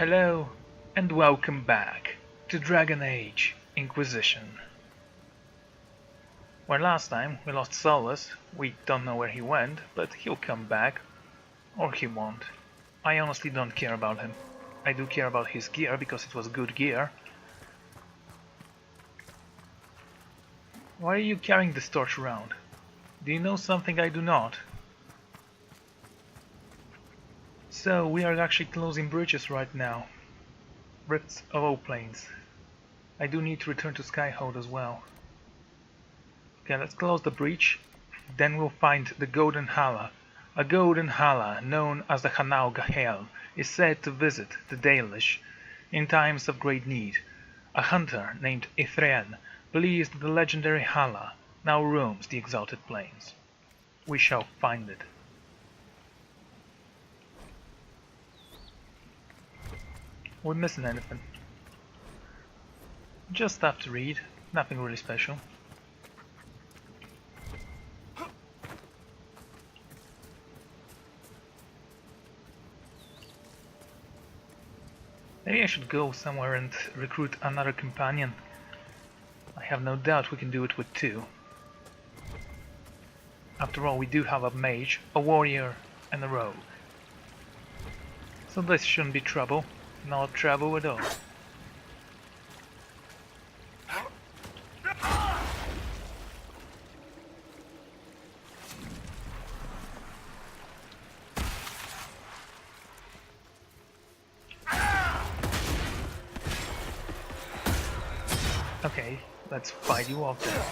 Hello and welcome back to Dragon Age Inquisition. Where last time we lost Solus, we don't know where he went, but he'll come back. Or he won't. I honestly don't care about him. I do care about his gear because it was good gear. Why are you carrying this torch around? Do you know something I do not? So we are actually closing bridges right now. Rifts of all planes. I do need to return to Skyhold as well. Okay, let's close the breach. Then we'll find the Golden Hala. A Golden Hala, known as the Hanau Gahel, is said to visit the Dalish in times of great need. A hunter named Ithriel believes that the legendary Hala now roams the Exalted Plains. We shall find it. We're missing anything. Just stuff to read, nothing really special. Maybe I should go somewhere and recruit another companion. I have no doubt we can do it with two. After all, we do have a mage, a warrior, and a rogue. So this shouldn't be trouble. Not trouble at all. Okay, let's fight you off there.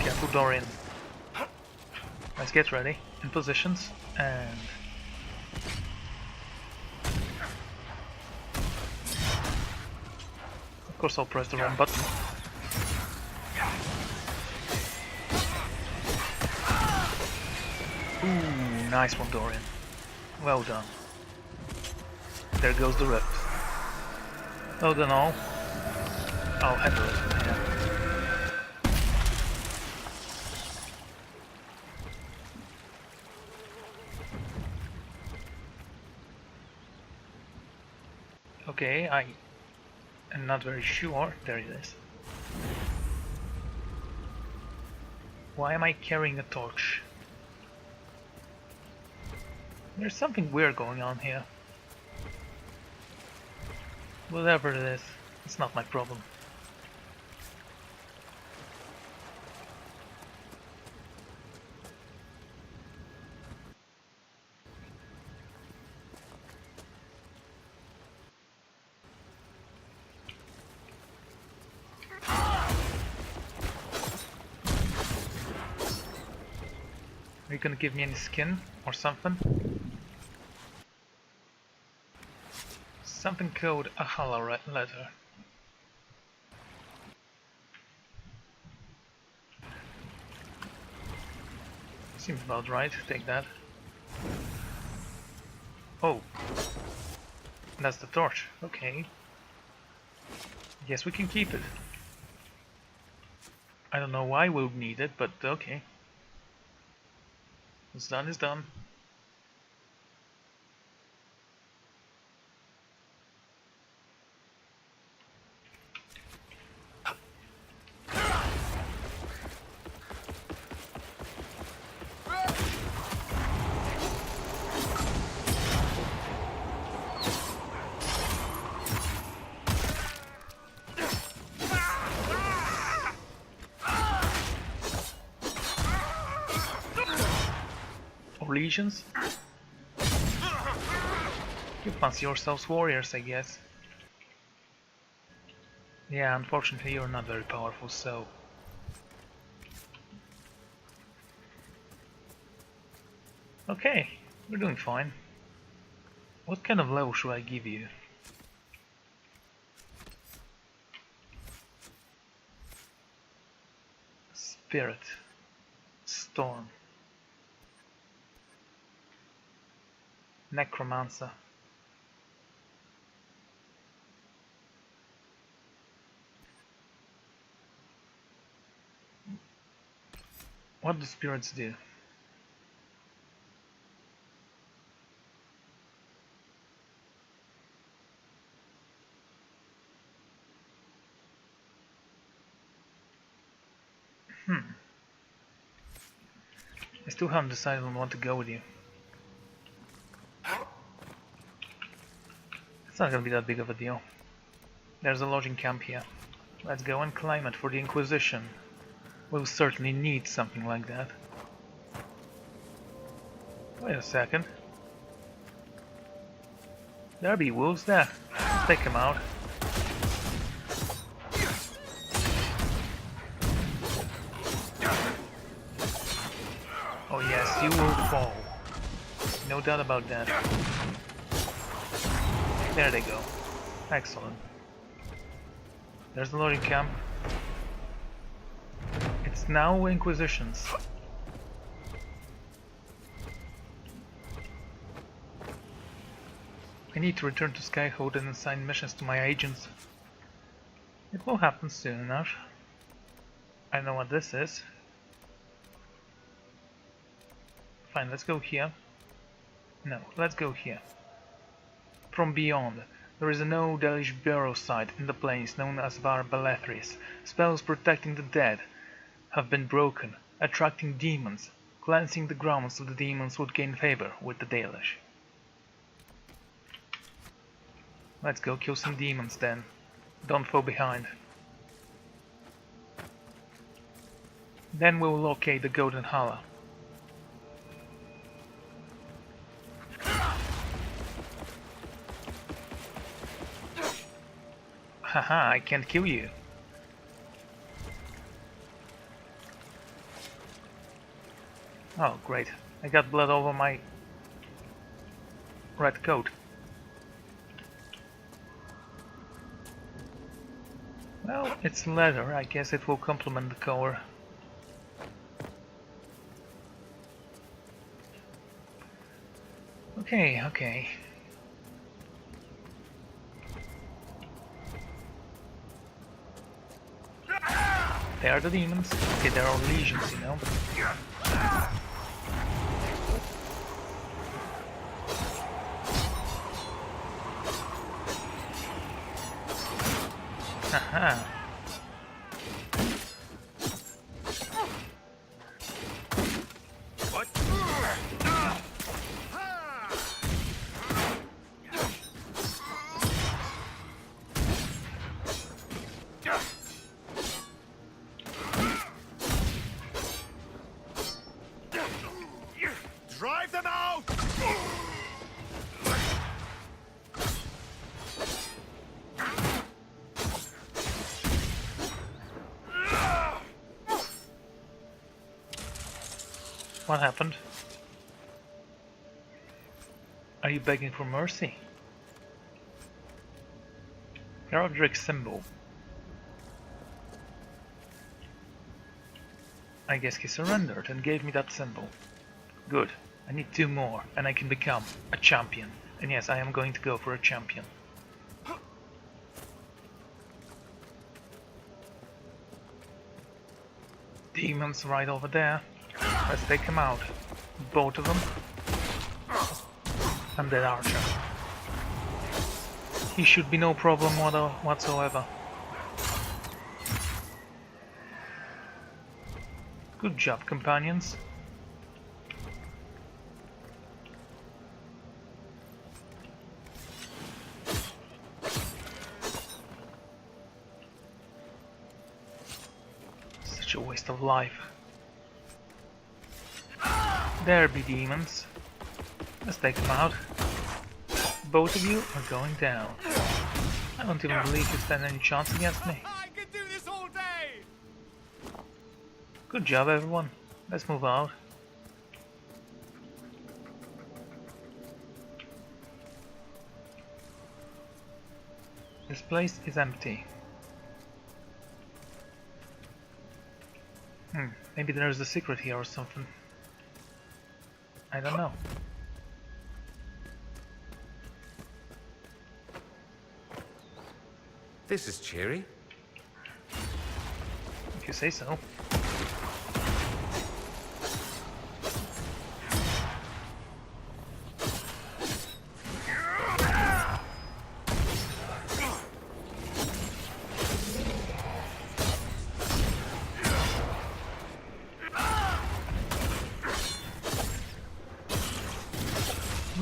Careful, Dorian. Let's get ready, in positions, and... Of course I'll press the wrong button. Ooh, nice one, Dorian. Well done. There goes the rift. Oh, then I'll handle it from here. Okay, I'm not very sure. There it is. Why am I carrying a torch? There's something weird going on here. Whatever it is, it's not my problem. Are you gonna give me any skin or something? Something called a Hala letter. Seems about right, take that. Oh, that's the torch, okay. Yes, we can keep it. I don't know why we'll need it, but okay. What's done is done. Legions? You fancy yourselves warriors, I guess. Yeah, unfortunately you're not very powerful, so... Okay, we're doing fine. What kind of level should I give you? Spirit. Storm. Necromancer. What do spirits do? I still haven't decided on what to go with you. It's not gonna be that big of a deal. There's a lodging camp here. Let's go and claim it for the Inquisition. We'll certainly need something like that. Wait a second. There be wolves there. Take them out. Oh yes, you will fall. No doubt about that. There they go. Excellent. There's the loading camp. It's now Inquisitions. I need to return to Skyhold and assign missions to my agents. It will happen soon enough. I know what this is. Fine, let's go here. No, let's go here. From beyond, there is a no-Delish burial site in the plains known as Var Belethris. Spells protecting the dead have been broken, attracting demons. Cleansing the grounds of the demons would gain favor with the Dalish. Let's go kill some demons then. Don't fall behind. Then we'll locate the Golden Hala. Haha, I can't kill you. Oh, great. I got blood over my red coat. Well, it's leather. I guess it will complement the color. Okay, okay. They are the demons. Okay, there are legions, you know, but... Haha. What? Drive them out! What happened? Are you begging for mercy? Herodric's symbol. I guess he surrendered and gave me that symbol. Good. I need 2 more and I can become a champion. And yes, I am going to go for a champion. Demons right over there. Let's take them out. Both of them. And that archer. He should be no problem whatsoever. Good job, companions. Such a waste of life. There be demons. Let's take them out. Both of you are going down. I don't even believe you stand any chance against me. I could do this all day! Good job, everyone. Let's move out. This place is empty. Maybe there's a secret here or something. I don't know. This is cheery. If you say so.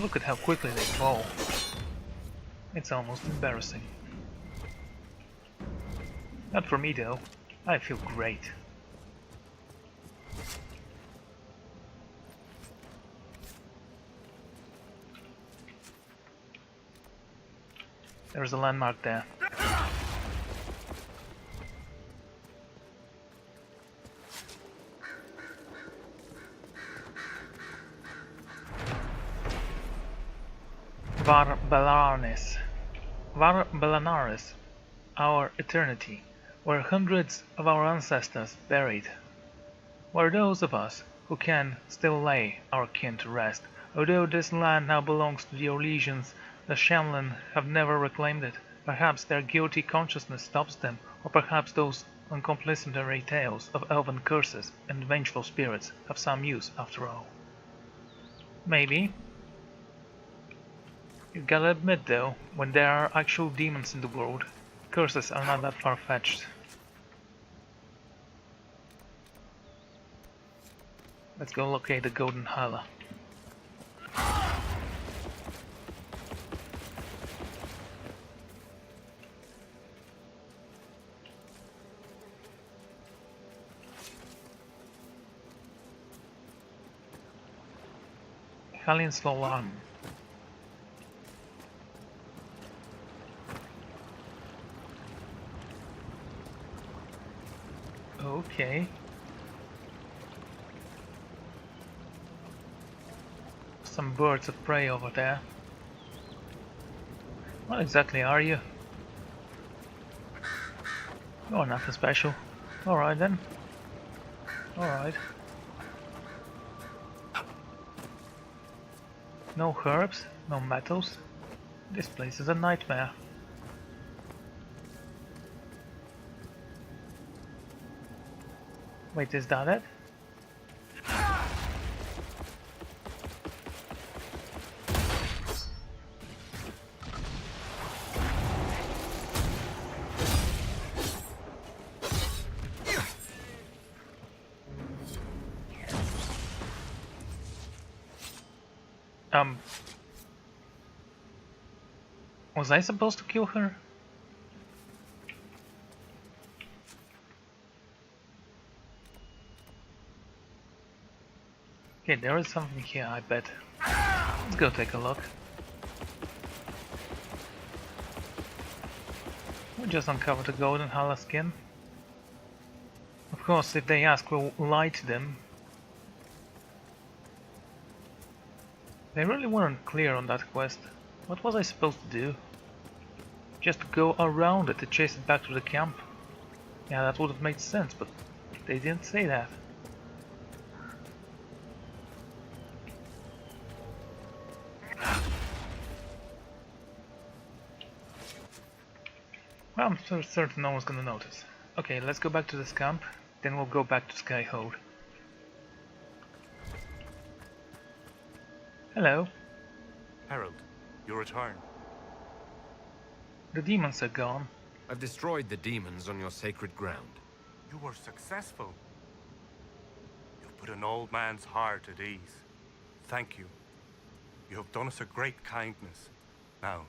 Look at how quickly they fall. It's almost embarrassing. Not for me though. I feel great. There's a landmark there. Var Belanaris, our eternity, where hundreds of our ancestors buried, where those of us who can still lay our kin to rest. Although this land now belongs to the Orlesians, the Shamlan have never reclaimed it. Perhaps their guilty consciousness stops them, or perhaps those uncomplimentary tales of elven curses and vengeful spirits have some use after all. Maybe. You gotta admit though, when there are actual demons in the world, curses are not that far-fetched. Let's go locate the Golden Hala. Hallian Slolan. Okay. Some birds of prey over there. What exactly are you? Oh, nothing special. Alright then. Alright. No herbs, no metals. This place is a nightmare. Wait, is that it? Was I supposed to kill her? Okay, there is something here, I bet. Let's go take a look. We just uncovered the Golden Hala skin. Of course, if they ask, we'll lie to them. They really weren't clear on that quest. What was I supposed to do? Just go around it to chase it back to the camp? Yeah, that would have made sense, but they didn't say that. Well, I'm so certain no one's gonna notice. Okay, let's go back to this camp, then we'll go back to Skyhold. Hello. Herald, your return. The demons are gone. I've destroyed the demons on your sacred ground. You were successful. You've put an old man's heart at ease. Thank you. You have done us a great kindness. Now,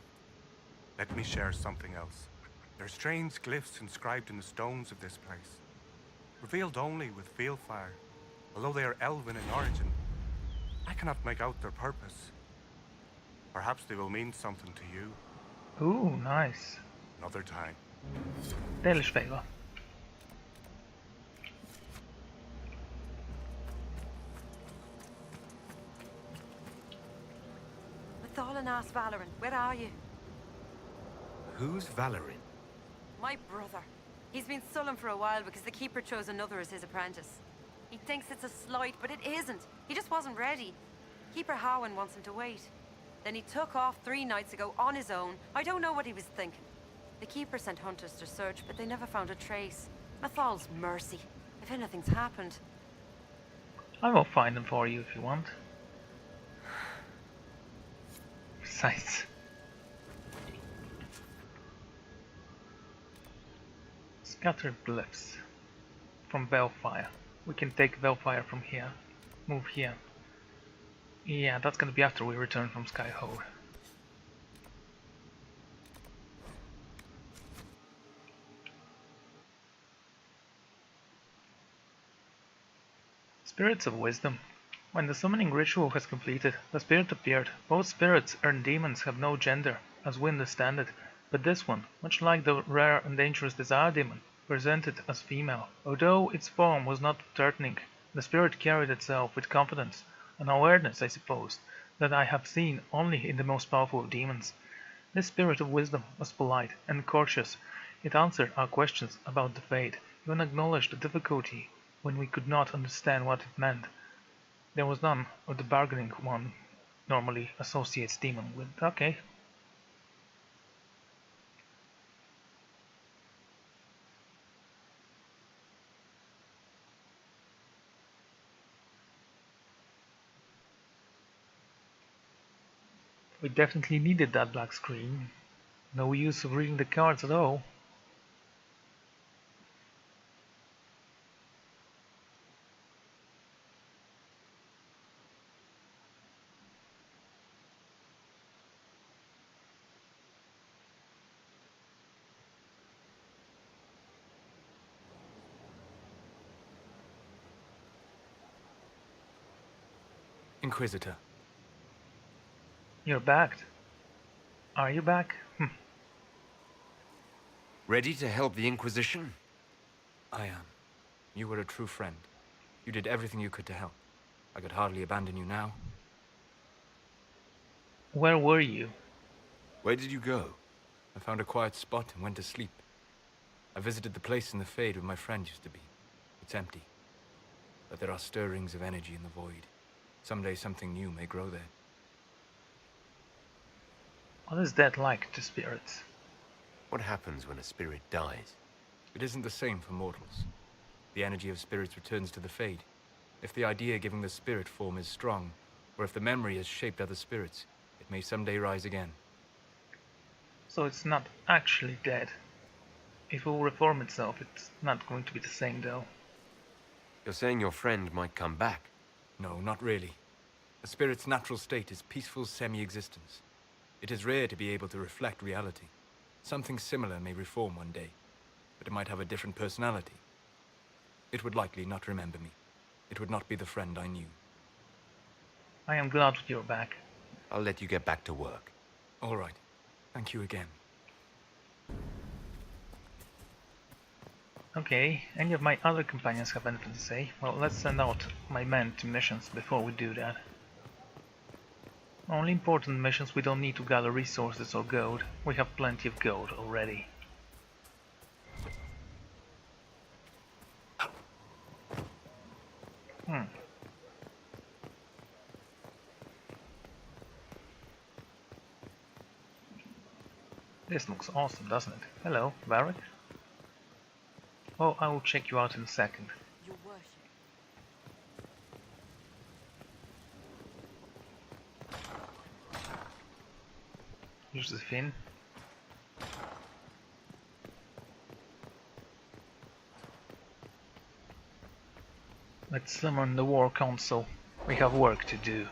let me share something else. There are strange glyphs inscribed in the stones of this place, revealed only with field fire. Although they are elven in origin, I cannot make out their purpose. Perhaps they will mean something to you. Ooh, nice. Another time. Delish favor. Mathalan asked Valoran, where are you? Who's Valorin? My brother. He's been sullen for a while because the Keeper chose another as his apprentice. He thinks it's a slight, but it isn't. He just wasn't ready. Keeper Howen wants him to wait. Then he took off 3 nights ago on his own. I don't know what he was thinking. The Keeper sent hunters to search, but they never found a trace. Mathal's mercy. If anything's happened. I will find them for you if you want. Besides, scattered glyphs from Belfire. We can take Belfire from here. Move here. Yeah, that's gonna be after we return from Skyhold. Spirits of Wisdom. When the summoning ritual has completed, the spirit appeared. Both spirits and demons have no gender, as we understand it, but this one, much like the rare and dangerous Desire Demon, presented as female. Although its form was not threatening, the spirit carried itself with confidence, an awareness, I suppose, that I have seen only in the most powerful of demons. This spirit of wisdom was polite and courteous. It answered our questions about the fate, even acknowledged the difficulty when we could not understand what it meant. There was none of the bargaining one normally associates demon with. Okay. We definitely needed that black screen. No use of reading the cards at all. Inquisitor. You're back. Are you back? Ready to help the Inquisition? I am. You were a true friend. You did everything you could to help. I could hardly abandon you now. Where were you? Where did you go? I found a quiet spot and went to sleep. I visited the place in the Fade where my friend used to be. It's empty. But there are stirrings of energy in the void. Someday something new may grow there. What is that like to spirits? What happens when a spirit dies? It isn't the same for mortals. The energy of spirits returns to the Fade. If the idea giving the spirit form is strong, or if the memory has shaped other spirits, it may someday rise again. So it's not actually dead. It will reform itself. It's not going to be the same though. You're saying your friend might come back? No, not really. A spirit's natural state is peaceful semi-existence. It is rare to be able to reflect reality. Something similar may reform one day, but it might have a different personality. It would likely not remember me. It would not be the friend I knew. I am glad you're back. I'll let you get back to work. All right. Thank you again. Okay, any of my other companions have anything to say? Well, let's send out my men to missions before we do that. Only important missions we don't need to gather resources or gold. We have plenty of gold already. This looks awesome, doesn't it? Hello, Varric. Oh, I will check you out in a second. Your worship. Use the fin. Let's summon the War Council. We have work to do.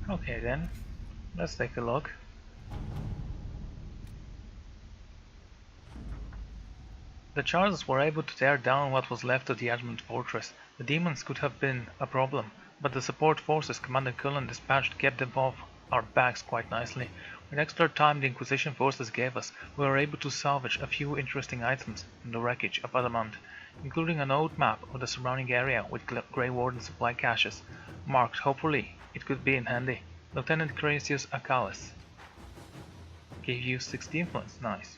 Okay then, let's take a look. The Charles were able to tear down what was left of the Adamant Fortress. The demons could have been a problem, but the support forces Commander Cullen dispatched kept them off our backs quite nicely. With extra time the Inquisition forces gave us, we were able to salvage a few interesting items from the wreckage of Adamant, including an old map of the surrounding area with Grey Warden supply caches, marked hopefully it could be in handy. Lieutenant Crasius Acalis gave you 60 influence, nice.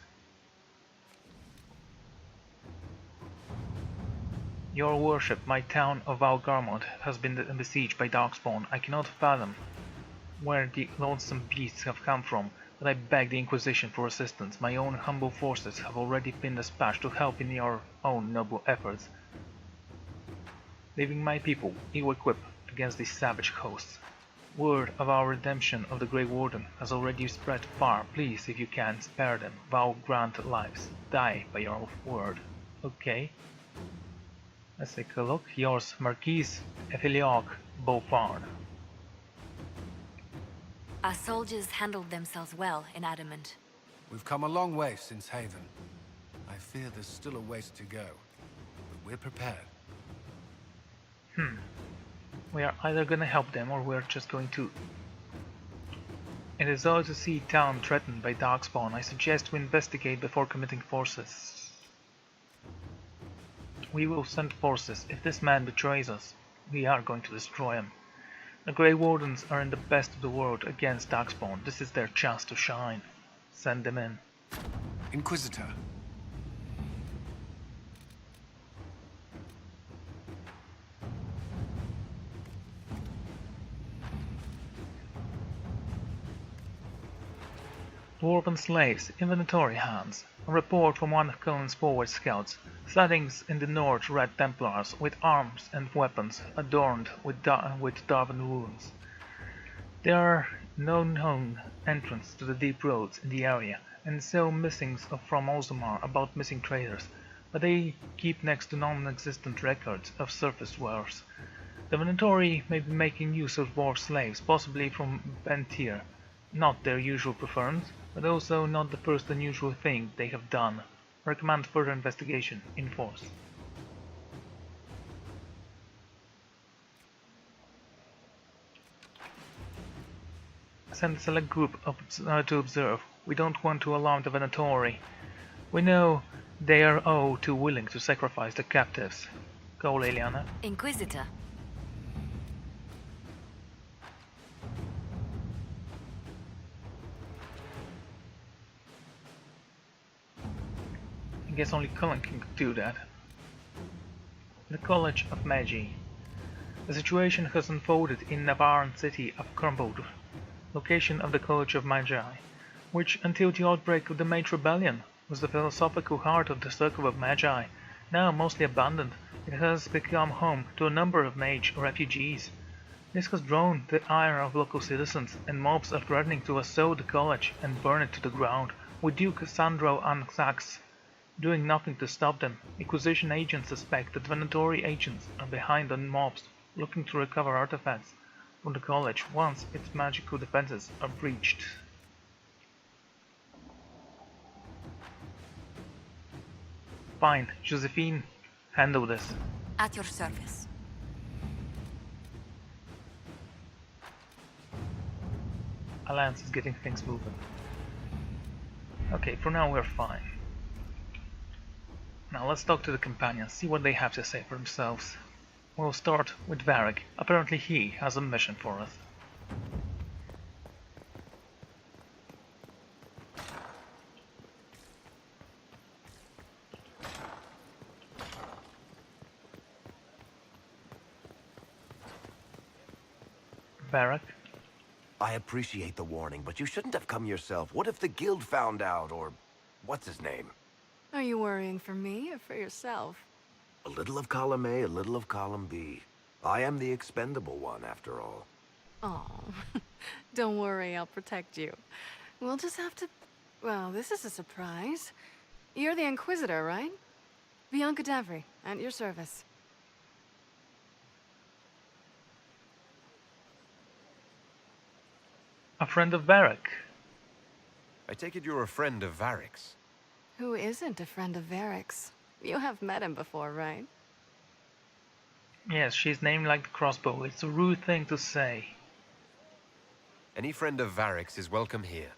Your worship, my town of Valgarmod has been besieged by Darkspawn. I cannot fathom where the loathsome beasts have come from, but I beg the Inquisition for assistance. My own humble forces have already been dispatched to help in your own noble efforts, leaving my people ill-equipped against these savage hosts. Word of our redemption of the Grey Warden has already spread far. Please, if you can, spare them. Vow grant lives. Die by your word. Okay. Let's take a look. Yours, Marquise Ephelioc Beaufard. Our soldiers handled themselves well in Adamant. We've come a long way since Haven. I fear there's still a ways to go, but we're prepared. We are either gonna help them or we're just going to... It is odd to see town threatened by Darkspawn. I suggest we investigate before committing forces. We will send forces. If this man betrays us, we are going to destroy him. The Grey Wardens are in the best of the world against Darkspawn. This is their chance to shine. Send them in. Inquisitor. Dwarven slaves, inventory hands. A report from one of Colin's forward scouts. Sightings in the north Red Templars with arms and weapons adorned with Darvan runes. There are no known entrance to the deep roads in the area, and so missings from Ozamar about missing traders, but they keep next to non-existent records of surface wars. The Venatori may be making use of dwarf slaves, possibly from Bentir, not their usual preference, but also not the first unusual thing they have done. Recommend further investigation in force. Send a select group to observe. We don't want to alarm the Venatori. We know they are all too willing to sacrifice the captives. Go, Leliana. Inquisitor. I guess only Cullen can do that. The College of Magi. The situation has unfolded in Navarran city of Crumbled, location of the College of Magi, which until the outbreak of the Mage Rebellion was the philosophical heart of the Circle of Magi. Now mostly abandoned, it has become home to a number of mage refugees. This has drawn the ire of local citizens, and mobs are threatening to assault the college and burn it to the ground, with Duke Sandro Ansax doing nothing to stop them. Inquisition agents suspect that Venatori agents are behind on mobs looking to recover artifacts from the college once its magical defenses are breached. Fine, Josephine, handle this. At your service. Alliance is getting things moving. Okay, for now we're fine. Now let's talk to the companions, see what they have to say for themselves. We'll start with Varric. Apparently he has a mission for us. Varric? I appreciate the warning, but you shouldn't have come yourself. What if the guild found out, or what's his name? Are you worrying for me or for yourself? A little of column A, a little of column B. I am the expendable one, after all. Oh, don't worry, I'll protect you. We'll just have to... Well, this is a surprise. You're the Inquisitor, right? Bianca Davry, at your service. A friend of Varric. I take it you're a friend of Varric's. Who isn't a friend of Varric's? You have met him before, right? Yes, she's named like the crossbow. It's a rude thing to say. Any friend of Varric's is welcome here.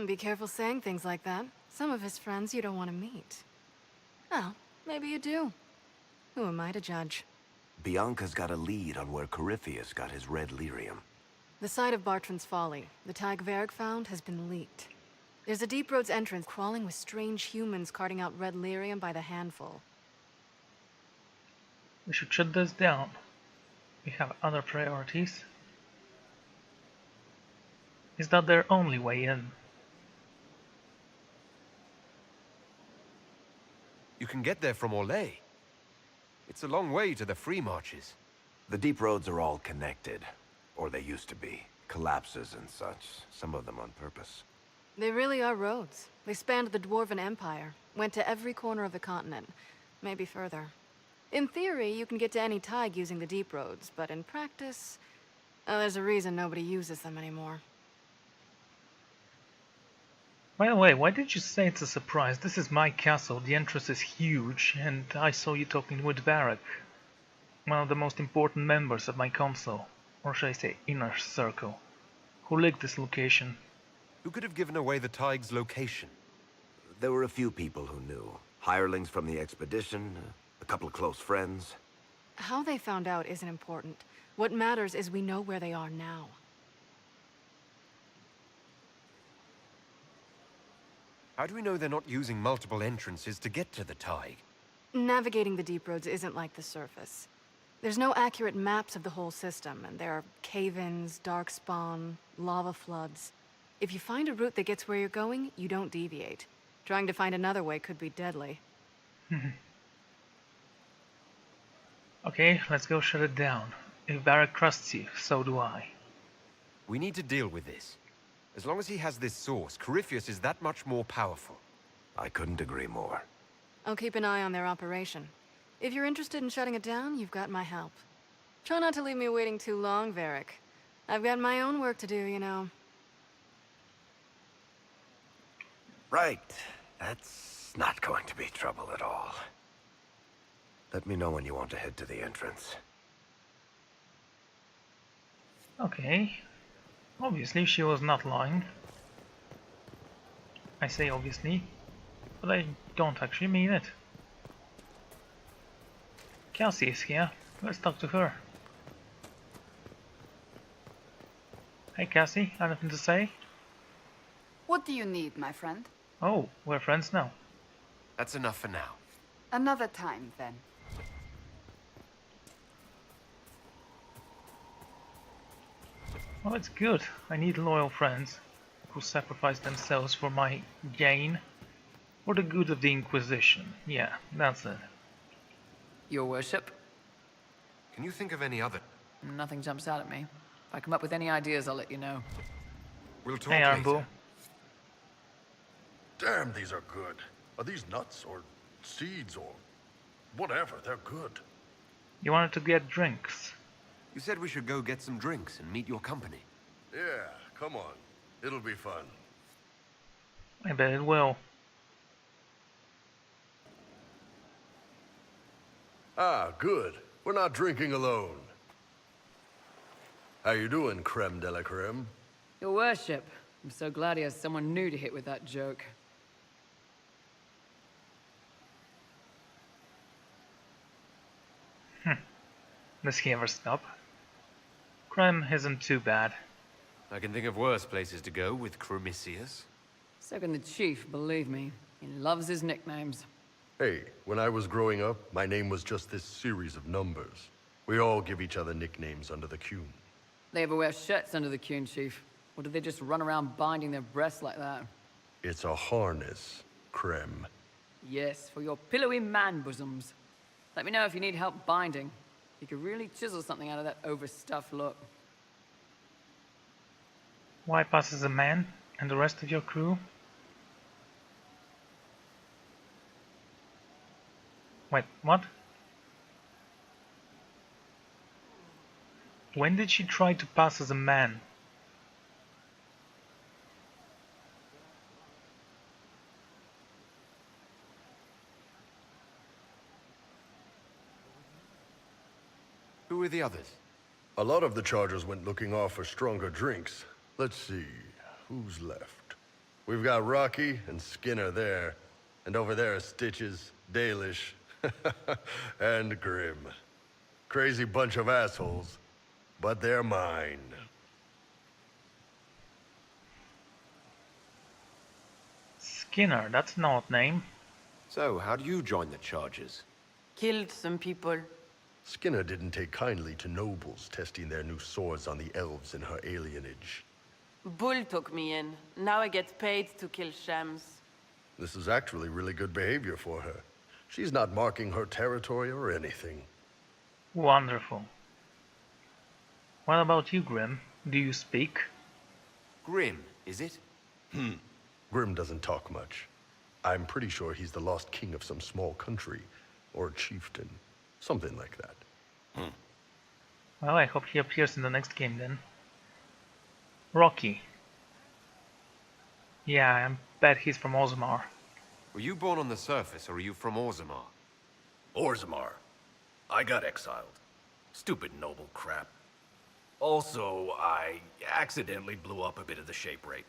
Be careful saying things like that. Some of his friends you don't want to meet. Well, maybe you do. Who am I to judge? Bianca's got a lead on where Corypheus got his red lyrium. The site of Bartran's Folly, the tag Varric found, has been leaked. There's a deep roads entrance crawling with strange humans carting out red lyrium by the handful. We should shut this down. We have other priorities. Is that their only way in? You can get there from Orlais. It's a long way to the free marches. The deep roads are all connected. Or they used to be. Collapses and such. Some of them on purpose. They really are roads. They spanned the Dwarven Empire, went to every corner of the continent, maybe further. In theory, you can get to any Tig using the deep roads, but in practice, there's a reason nobody uses them anymore. By the way, why did you say it's a surprise? This is my castle, the entrance is huge, and I saw you talking with Varric, one of the most important members of my council, or should I say inner circle, who linked this location. Who could have given away the Tig's location? There were a few people who knew. Hirelings from the expedition, a couple of close friends. How they found out isn't important. What matters is we know where they are now. How do we know they're not using multiple entrances to get to the Tig? Navigating the deep roads isn't like the surface. There's no accurate maps of the whole system, and there are cave-ins, darkspawn, lava floods. If you find a route that gets where you're going, you don't deviate. Trying to find another way could be deadly. Okay, let's go shut it down. If Varric trusts you, so do I. We need to deal with this. As long as he has this source, Corypheus is that much more powerful. I couldn't agree more. I'll keep an eye on their operation. If you're interested in shutting it down, you've got my help. Try not to leave me waiting too long, Varric. I've got my own work to do, you know. Right. That's not going to be trouble at all. Let me know when you want to head to the entrance. Okay. Obviously she was not lying. I say obviously, but I don't actually mean it. Cassie is here. Let's talk to her. Hey Cassie, anything to say? What do you need, my friend? Oh, we're friends now. That's enough for now. Another time, then. Well, it's good. I need loyal friends who sacrifice themselves for my gain. For the good of the Inquisition. Yeah, that's it. Your worship? Can you think of any other? Nothing jumps out at me. If I come up with any ideas, I'll let you know. We'll talk Hey, later. Armbo. Damn, these are good. Are these nuts or seeds or whatever? They're good. You wanted to get drinks. You said we should go get some drinks and meet your company. Yeah, come on. It'll be fun. I bet it will. Ah, good. We're not drinking alone. How you doing, creme de la creme? Your worship. I'm so glad he has someone new to hit with that joke. Does he ever stop? Creme isn't too bad. I can think of worse places to go with Cremisius. So can the chief, believe me. He loves his nicknames. Hey, when I was growing up, my name was just this series of numbers. We all give each other nicknames under the Qun. They ever wear shirts under the Qun, chief? Or do they just run around binding their breasts like that? It's a harness, creme. Yes, for your pillowy man bosoms. Let me know if you need help binding. You could really chisel something out of that overstuffed look. Why pass as a man and the rest of your crew? Wait, what? When did she try to pass as a man? Who are the others? A lot of the Chargers went looking off for stronger drinks. Let's see, who's left? We've got Rocky and Skinner there. And over there are Stitches, Dalish, and Grim. Crazy bunch of assholes, but they're mine. Skinner, that's an odd name. So, how do you join the Chargers? Killed some people. Skinner didn't take kindly to nobles testing their new swords on the elves in her alienage. Bull took me in. Now I get paid to kill shams. This is actually really good behavior for her. She's not marking her territory or anything. Wonderful. What about you, Grim? Do you speak? Grim, is it? Grim doesn't talk much. I'm pretty sure he's the lost king of some small country, or chieftain. Something like that. Well, I hope he appears in the next game then. Rocky. Yeah, I bet he's from Orzammar. Were you born on the surface, or are you from Orzammar? Orzammar. I got exiled. Stupid noble crap. Also, I accidentally blew up a bit of the shape rate.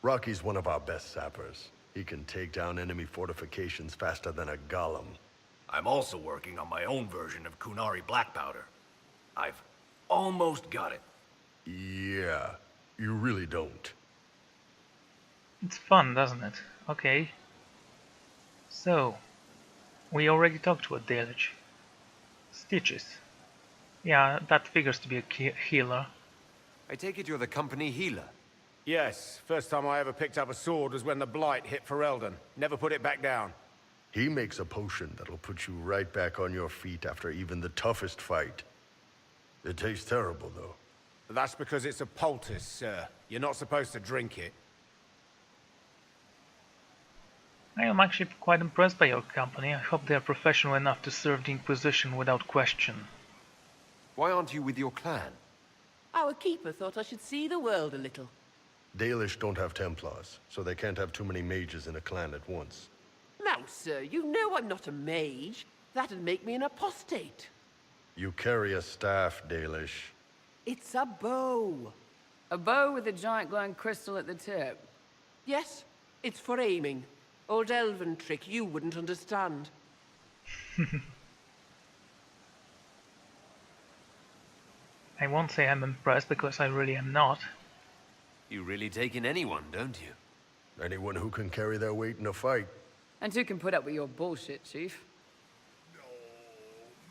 Rocky's one of our best sappers. He can take down enemy fortifications faster than a golem. I'm also working on my own version of Kunari black powder. I've almost got it. Yeah, you really don't. It's fun, doesn't it? Okay. So, we already talked to a Dalish. Stitches. Yeah, that figures to be a healer. I take it you're the company healer. Yes, first time I ever picked up a sword was when the Blight hit Ferelden. Never put it back down. He makes a potion that'll put you right back on your feet after even the toughest fight. It tastes terrible, though. That's because it's a poultice, sir. You're not supposed to drink it. I am actually quite impressed by your company. I hope they are professional enough to serve the Inquisition without question. Why aren't you with your clan? Our keeper thought I should see the world a little. Dalish don't have Templars, so they can't have too many mages in a clan at once. Now, sir, you know I'm not a mage. That'd make me an apostate. You carry a staff, Dalish. It's a bow. A bow with a giant glowing crystal at the tip. Yes, it's for aiming. Old elven trick you wouldn't understand. I won't say I'm impressed because I really am not. You really take in anyone, don't you? Anyone who can carry their weight in a fight. And who can put up with your bullshit, Chief?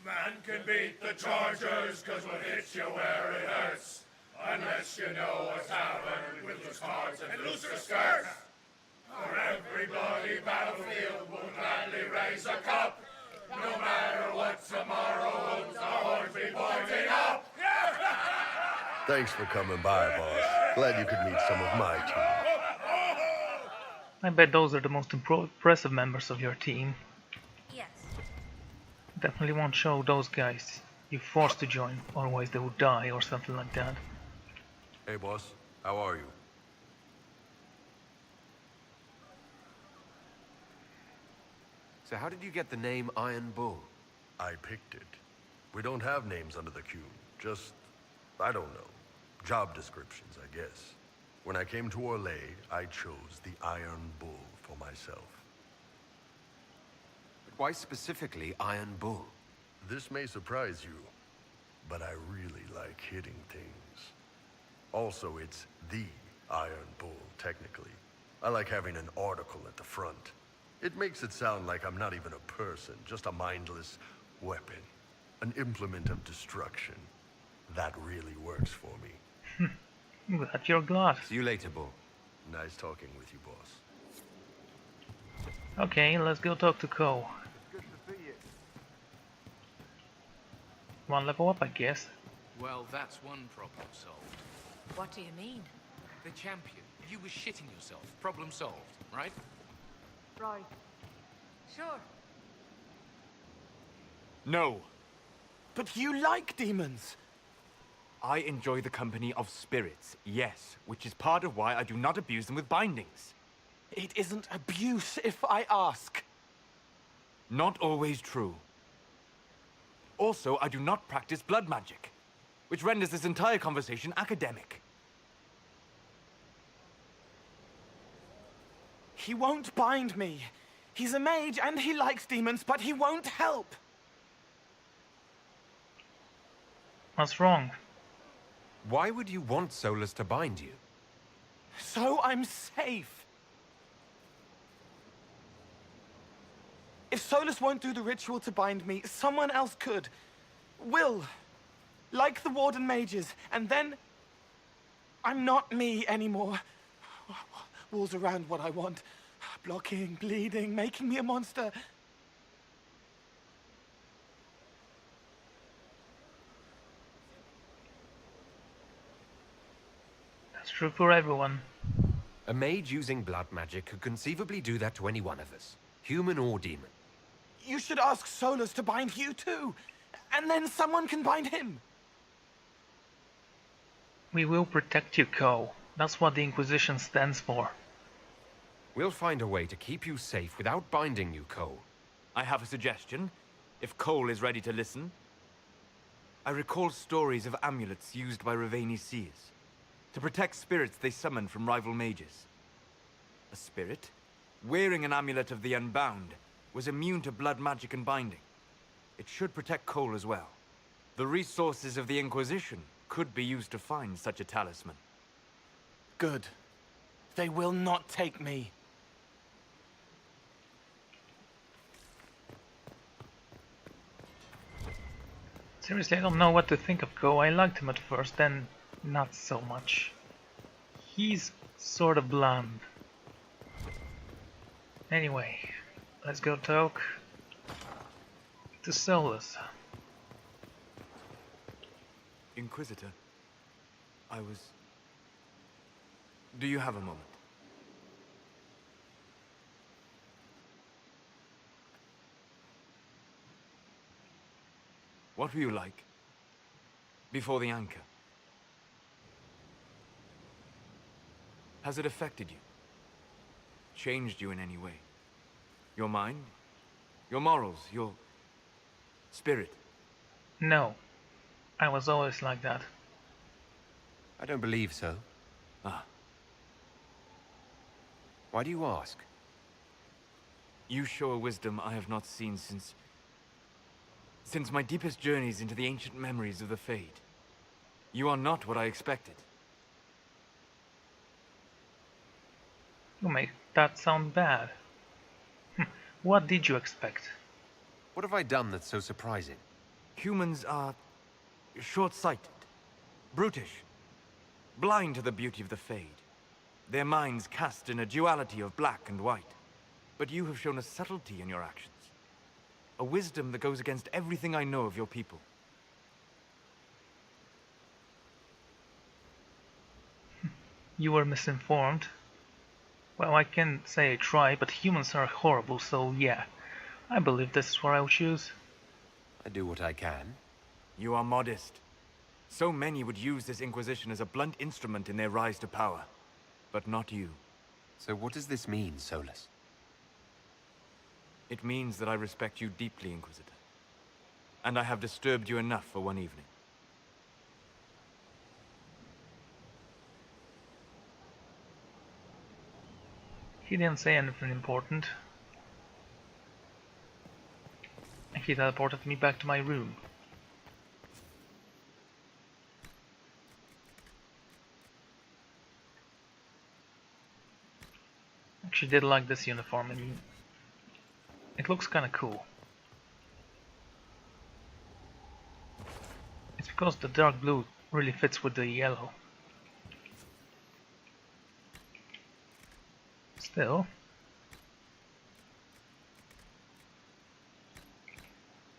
Man can beat the Chargers, cause we'll hit you where it hurts. Unless you know what's happened with your cards and looser skirts. For every bloody battlefield will gladly raise a cup. No matter what tomorrow holds, our horns be pointing up. Thanks for coming by, boss. Glad you could meet some of my team. I bet those are the most impressive members of your team. Yes. Definitely won't show those guys. You're forced to join, otherwise they will die or something like that. Hey, boss. How are you? So how did you get the name Iron Bull? I picked it. We don't have names under the queue. Just, I don't know. Job descriptions, I guess. When I came to Orlais, I chose the Iron Bull for myself. But why specifically Iron Bull? This may surprise you, but I really like hitting things. Also, it's the Iron Bull, technically. I like having an article at the front. It makes it sound like I'm not even a person, just a mindless weapon. An implement of destruction. That really works for me. Glad you're glad. See you later, Bull. Nice talking with you, boss. Okay, let's go talk to Ko. Good to see you. One level up, I guess. Well, that's one problem solved. What do you mean? The champion. You were shitting yourself. Problem solved, right? Right. Sure. No. But you like demons! I enjoy the company of spirits, yes, which is part of why I do not abuse them with bindings. It isn't abuse, if I ask. Not always true. Also, I do not practice blood magic, which renders this entire conversation academic. He won't bind me. He's a mage and he likes demons, but he won't help. What's wrong? Why would you want Solus to bind you? So I'm safe. If Solus won't do the ritual to bind me, someone else could. will. Like the Warden mages, and then... I'm not me anymore. Walls around what I want. Blocking, bleeding, making me a monster. That's true for everyone. A mage using blood magic could conceivably do that to any one of us, human or demon. You should ask Solus to bind you too. And then someone can bind him. We will protect you, Cole. That's what the Inquisition stands for. We'll find a way to keep you safe without binding you, Cole. I have a suggestion, if Cole is ready to listen. I recall stories of amulets used by Raveni seers to protect spirits they summon from rival mages. A spirit, wearing an amulet of the Unbound, was immune to blood magic and binding. It should protect Cole as well. The resources of the Inquisition could be used to find such a talisman. Good. They will not take me. Seriously, I don't know what to think of Go. I liked him at first, then not so much. He's sort of bland. Anyway, let's go talk to Solus. Inquisitor, Do you have a moment? What were you like before the anchor? Has it affected you? Changed you in any way? Your mind? Your morals? Your spirit? No. I was always like that. I don't believe so. Ah. Why do you ask? You show a wisdom I have not seen since my deepest journeys into the ancient memories of the Fade. You are not what I expected. You make that sound bad. What did you expect? What have I done that's so surprising? Humans are short-sighted, brutish, blind to the beauty of the Fade. Their minds cast in a duality of black and white. But you have shown a subtlety in your actions. A wisdom that goes against everything I know of your people. You were misinformed. Well, I can say I try, but humans are horrible, so yeah. I believe this is what I will choose. I do what I can. You are modest. So many would use this Inquisition as a blunt instrument in their rise to power. But not you. So what does this mean, Solus? It means that I respect you deeply, Inquisitor. And I have disturbed you enough for one evening. He didn't say anything important. And he teleported me back to my room. Actually did like this uniform. I mean, it looks kinda cool. It's because the dark blue really fits with the yellow. Still,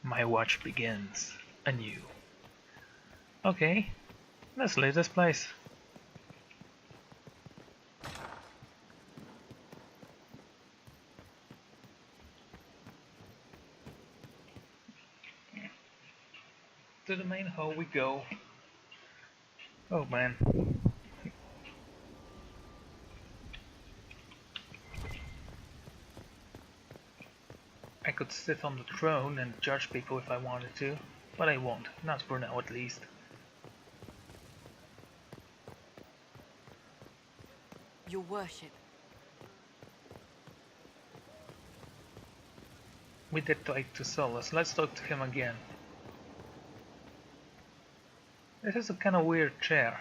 my watch begins anew. Okay, let's leave this place. To the main hall we go. Oh man. I could sit on the throne and judge people if I wanted to, but I won't, not for now at least. Your worship. We did talk to Solus, let's talk to him again. This is a kind of weird chair.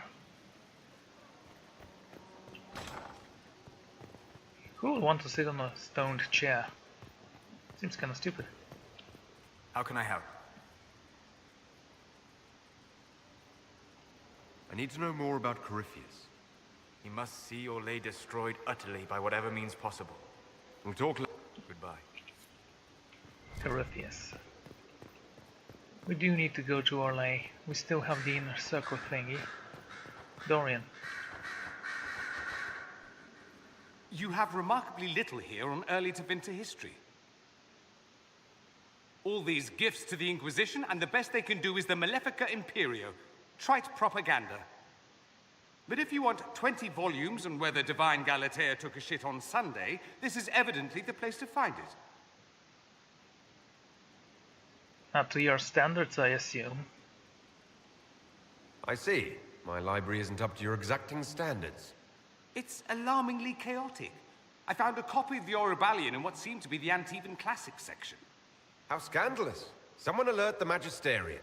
Who would want to sit on a stoned chair? Seems kind of stupid. How can I help? I need to know more about Corypheus. He must see Orlais destroyed utterly by whatever means possible. We'll talk later. Goodbye. Corypheus. We do need to go to Orlais. We still have the inner circle thingy. Dorian. You have remarkably little here on early Tevinter history. All these gifts to the Inquisition, and the best they can do is the Malefica Imperio. Trite propaganda. But if you want 20 volumes on whether Divine Galatea took a shit on Sunday, this is evidently the place to find it. Up to your standards, I assume. I see. My library isn't up to your exacting standards. It's alarmingly chaotic. I found a copy of the Oribalian in what seemed to be the Antivan Classics section. How scandalous. Someone alert the Magisterium.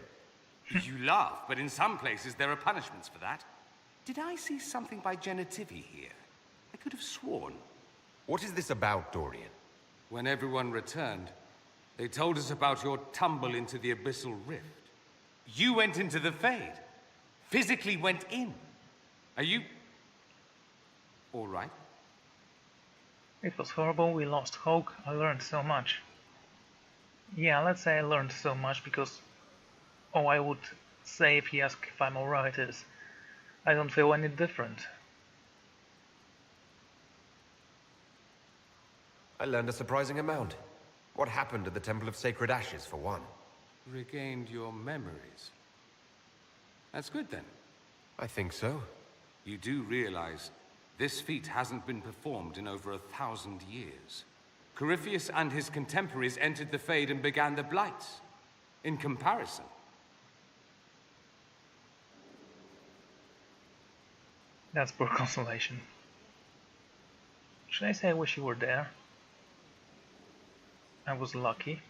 You laugh, but in some places there are punishments for that. Did I see something by Genitivi here? I could have sworn. What is this about, Dorian? When everyone returned, they told us about your tumble into the Abyssal Rift. You went into the Fade. Physically went in. Are you... all right? It was horrible, we lost Hulk, I learned so much. Yeah, let's say I learned so much because all I would say if he asks if I'm alright is I don't feel any different. I learned a surprising amount. What happened at the Temple of Sacred Ashes, for one? Regained your memories. That's good then. I think so. You do realize this feat hasn't been performed in over 1,000 years. Corypheus and his contemporaries entered the Fade and began the Blights. In comparison. That's poor consolation. Should I say I wish you were there? I was lucky.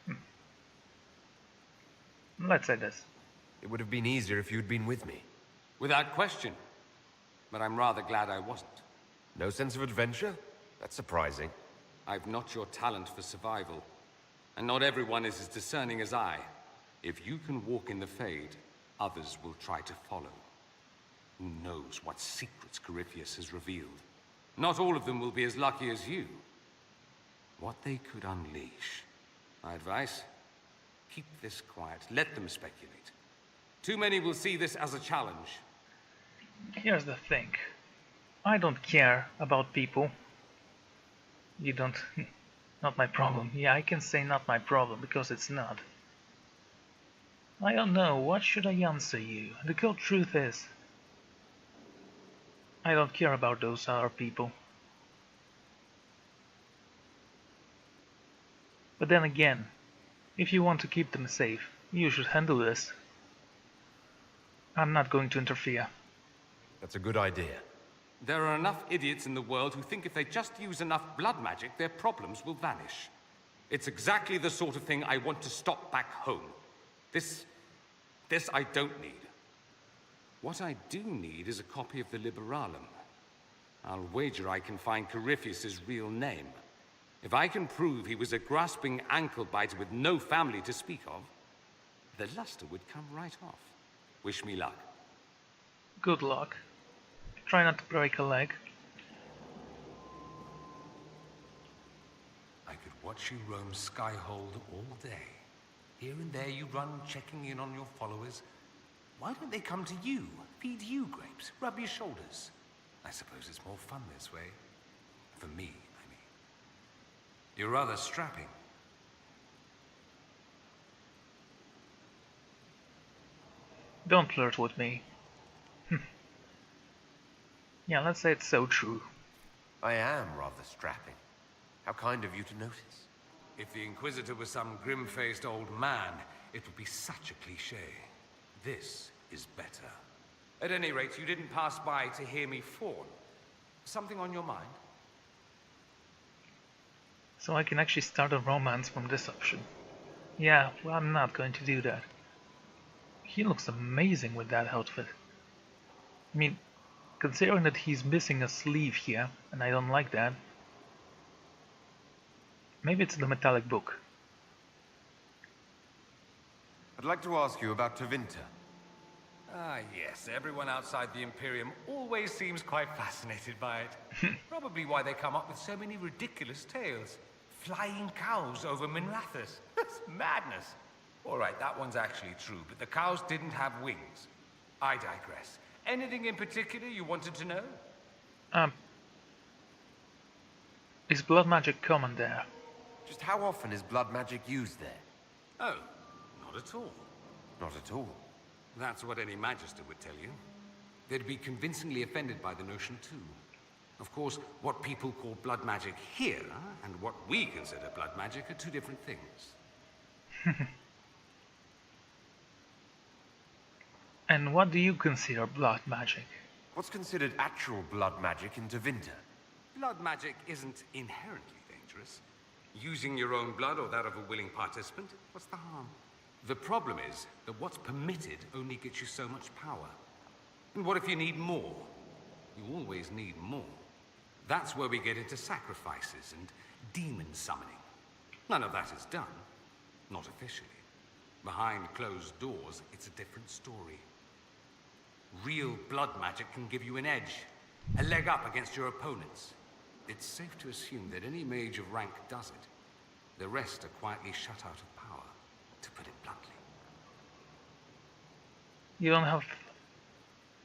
Let's say this. It would have been easier if you'd been with me. Without question. But I'm rather glad I wasn't. No sense of adventure? That's surprising. I've not your talent for survival. And not everyone is as discerning as I. If you can walk in the Fade, others will try to follow. Who knows what secrets Corypheus has revealed? Not all of them will be as lucky as you. What they could unleash. My advice? Keep this quiet. Let them speculate. Too many will see this as a challenge. Here's the thing. I don't care about people. You don't... Not my problem. Yeah, I can say not my problem, because it's not. I don't know. What should I answer you? The cold truth is... I don't care about those other people. But then again, if you want to keep them safe, you should handle this. I'm not going to interfere. That's a good idea. There are enough idiots in the world who think if they just use enough blood magic, their problems will vanish. It's exactly the sort of thing I want to stop back home. This I don't need. What I do need is a copy of the Liberalum. I'll wager I can find Corypheus's real name. If I can prove he was a grasping ankle-biter with no family to speak of, the luster would come right off. Wish me luck. Good luck. Try not to break a leg. I could watch you roam Skyhold all day. Here and there you run, checking in on your followers. Why don't they come to you, feed you grapes, rub your shoulders? I suppose it's more fun this way. For me, I mean. You're rather strapping. Don't flirt with me. Yeah, let's say it's so true. I am rather strapping. How kind of you to notice. If the Inquisitor was some grim-faced old man, it would be such a cliché. This is better. At any rate, you didn't pass by to hear me fawn. Something on your mind? So I can actually start a romance from this option. Yeah, well, I'm not going to do that. He looks amazing with that outfit. I mean, considering that he's missing a sleeve here, and I don't like that. Maybe it's the metallic book. I'd like to ask you about Tevinter. Ah, yes. Everyone outside the Imperium always seems quite fascinated by it. Probably why they come up with so many ridiculous tales. Flying cows over Minrathous. That's madness. All right, that one's actually true, but the cows didn't have wings. I digress. Anything in particular you wanted to know? Is blood magic common there? Just how often is blood magic used there? Oh, not at all. Not at all. That's what any Magister would tell you. They'd be convincingly offended by the notion, too. Of course, what people call blood magic here, and what we consider blood magic, are two different things. And what do you consider blood magic? What's considered actual blood magic in Tevinter? Blood magic isn't inherently dangerous. Using your own blood or that of a willing participant, what's the harm? The problem is that what's permitted only gets you so much power. And what if you need more? You always need more. That's where we get into sacrifices and demon summoning. None of that is done. Not officially. Behind closed doors, it's a different story. Real blood magic can give you an edge, a leg up against your opponents. It's safe to assume that any mage of rank does it. The rest are quietly shut out of power, to put it bluntly. You don't have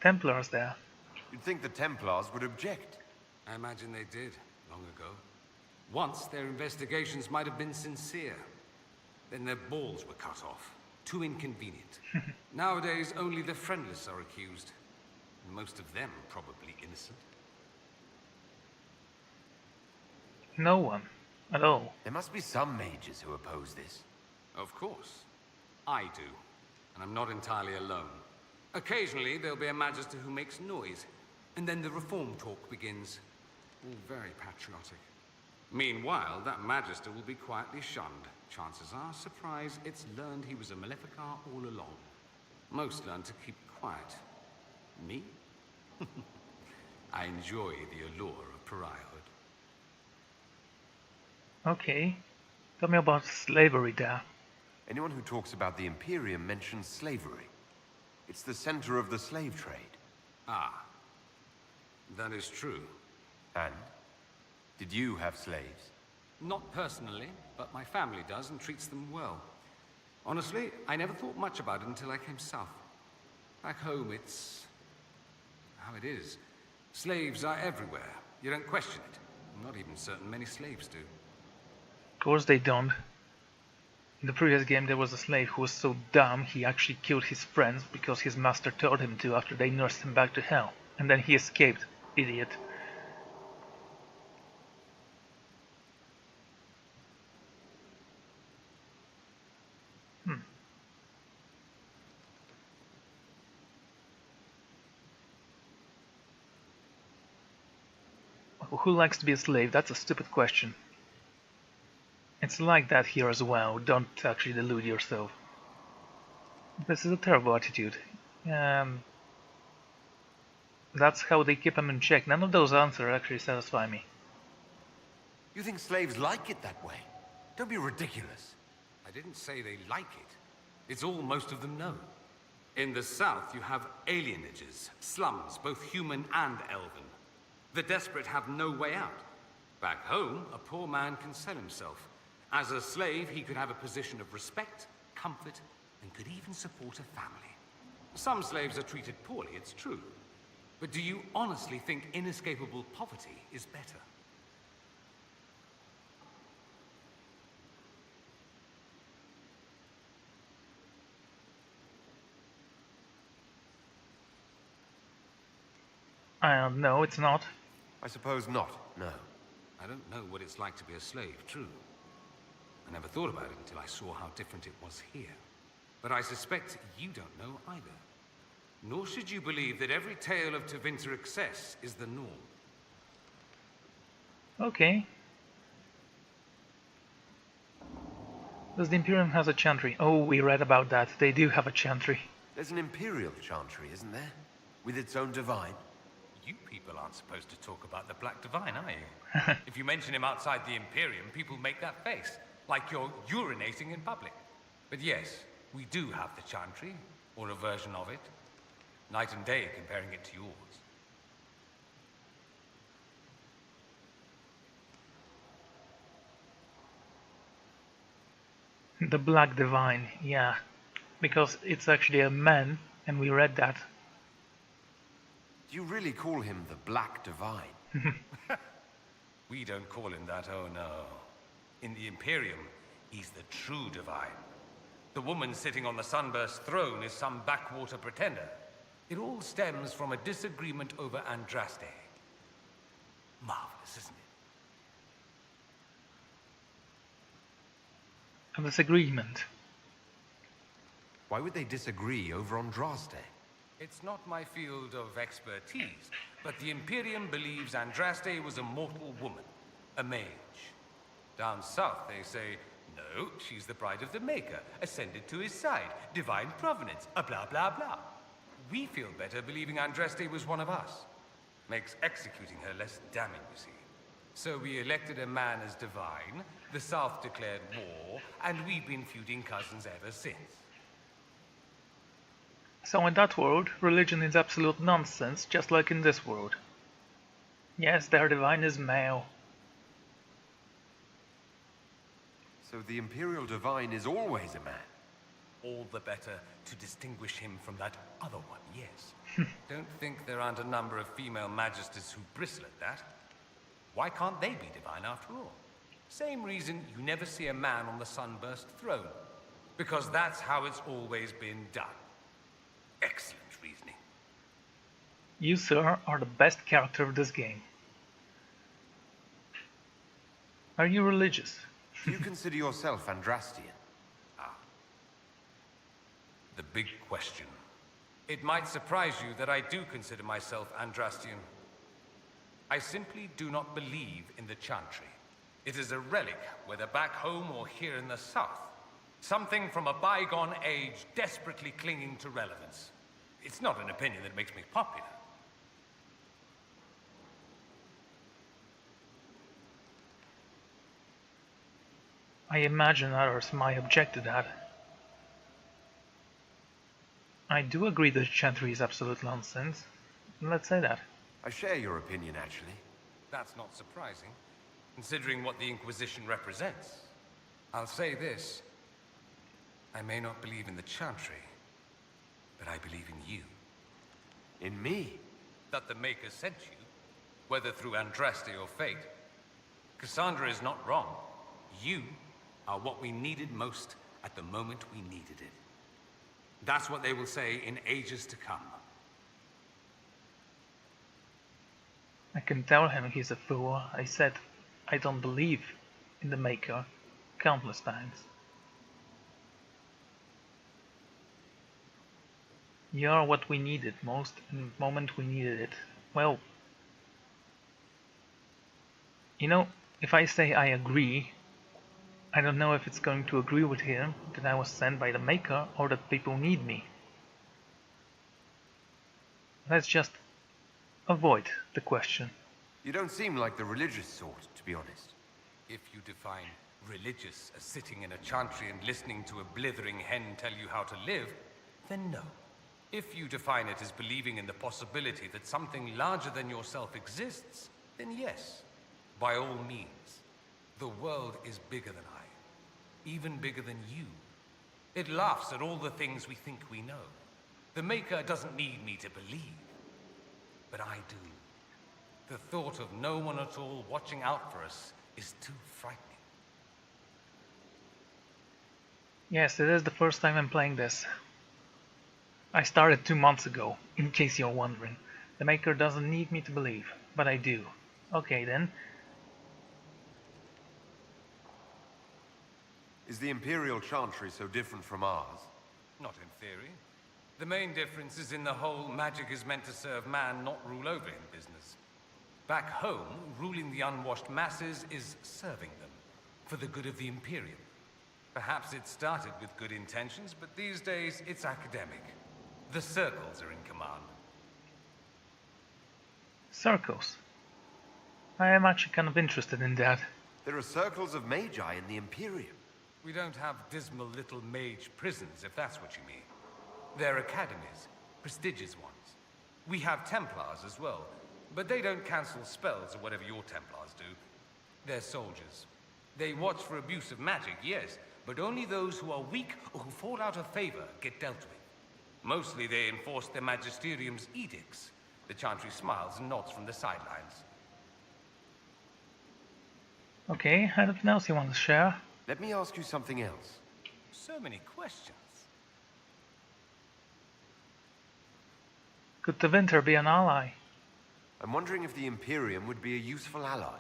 Templars there. You'd think the Templars would object. I imagine they did, long ago. Once, their investigations might have been sincere. Then their balls were cut off. Too inconvenient. Nowadays, only the friendless are accused. And most of them probably innocent. No one. At all. There must be some mages who oppose this. Of course. I do. And I'm not entirely alone. Occasionally, there'll be a Magister who makes noise. And then the reform talk begins. All very patriotic. Meanwhile, that Magister will be quietly shunned. Chances are, surprise, it's learned he was a Maleficar all along. Most learn to keep quiet. Me? I enjoy the allure of pariahhood. Okay. Tell me about slavery there. Anyone who talks about the Imperium mentions slavery. It's the center of the slave trade. Ah. That is true. And? Did you have slaves? Not personally, but my family does and treats them well. Honestly, I never thought much about it until I came south. Back home, it's how it is. Slaves are everywhere. You don't question it. I'm not even certain many slaves do. Of course they don't. In the previous game there was a slave who was so dumb he actually killed his friends because his master told him to after they nursed him back to hell. And then he escaped. Idiot. Who likes to be a slave? That's a stupid question. It's like that here as well. Don't actually delude yourself. This is a terrible attitude. That's how they keep them in check. None of those answers actually satisfy me. You think slaves like it that way? Don't be ridiculous. I didn't say they like it. It's all most of them know. In the south, you have alienages, slums, both human and elven. The desperate have no way out. Back home, a poor man can sell himself. As a slave, he could have a position of respect, comfort, and could even support a family. Some slaves are treated poorly, it's true. But do you honestly think inescapable poverty is better? No, it's not. I suppose not, no. I don't know what it's like to be a slave, true. I never thought about it until I saw how different it was here. But I suspect you don't know either. Nor should you believe that every tale of Tevinter excess is the norm. Okay. Does the Imperium has a chantry? Oh, we read about that. They do have a chantry. There's an Imperial chantry, isn't there? With its own divine? You people aren't supposed to talk about the Black Divine, are you? If you mention him outside the Imperium, people make that face, like you're urinating in public. But yes, we do have the Chantry, or a version of it. Night and day comparing it to yours. The Black Divine, yeah. Because it's actually a man, and we read that. Do you really call him the Black Divine? We don't call him that, oh no. In the Imperium, he's the true Divine. The woman sitting on the Sunburst throne is some backwater pretender. It all stems from a disagreement over Andraste. Marvelous, isn't it? A disagreement. Why would they disagree over Andraste? It's not my field of expertise, but the Imperium believes Andraste was a mortal woman, a mage. Down south, they say, no, she's the bride of the Maker, ascended to his side, divine provenance, a blah blah blah. We feel better believing Andraste was one of us. Makes executing her less damning, you see. So we elected a man as divine, the South declared war, and we've been feuding cousins ever since. So in that world, religion is absolute nonsense, just like in this world. Yes, their divine is male. So the Imperial Divine is always a man? All the better to distinguish him from that other one, yes. Don't think there aren't a number of female magisters who bristle at that. Why can't they be divine after all? Same reason you never see a man on the Sunburst throne. Because that's how it's always been done. Excellent reasoning. You, sir, are the best character of this game. Are you religious? Do you consider yourself Andrastian? Ah. The big question. It might surprise you that I do consider myself Andrastian. I simply do not believe in the Chantry. It is a relic, whether back home or here in the south. Something from a bygone age desperately clinging to relevance. It's not an opinion that makes me popular. I imagine others might object to that. I do agree that Chantry is absolute nonsense. Let's say that. I share your opinion, actually. That's not surprising, considering what the Inquisition represents. I'll say this. I may not believe in the Chantry, but I believe in you. In me? That the Maker sent you, whether through Andraste or fate. Cassandra is not wrong. You are what we needed most at the moment we needed it. That's what they will say in ages to come. I can tell him he's a fool. I said I don't believe in the Maker countless times. You are what we needed most in the moment we needed it. Well, you know, if I say I agree, I don't know if it's going to agree with him that I was sent by the Maker or that people need me. Let's just avoid the question. You don't seem like the religious sort, to be honest. If you define religious as sitting in a chantry and listening to a blithering hen tell you how to live, then no. If you define it as believing in the possibility that something larger than yourself exists, then yes, by all means. The world is bigger than I, even bigger than you. It laughs at all the things we think we know. The Maker doesn't need me to believe, but I do. The thought of no one at all watching out for us is too frightening. Yes, it is the first time I'm playing this. I started 2 months ago, in case you're wondering. The Maker doesn't need me to believe, but I do. Okay then. Is the Imperial Chantry so different from ours? Not in theory. The main difference is in the whole magic is meant to serve man, not rule over him business. Back home, ruling the unwashed masses is serving them, for the good of the Imperium. Perhaps it started with good intentions, but these days it's academic. The circles are in command. Circles? I am actually kind of interested in that. There are circles of magi in the Imperium. We don't have dismal little mage prisons, if that's what you mean. They're academies, Prestigious ones. We have Templars as well, but they don't cancel spells or whatever your Templars do. They're soldiers. They watch for abuse of magic, yes, but only those who are weak or who fall out of favor get dealt with. Mostly they enforce their Magisterium's edicts. The Chantry smiles and nods from the sidelines. Okay, anything else you want to share? Let me ask you something else. So many questions. Could the Winter be an ally? I'm wondering if the Imperium would be a useful ally.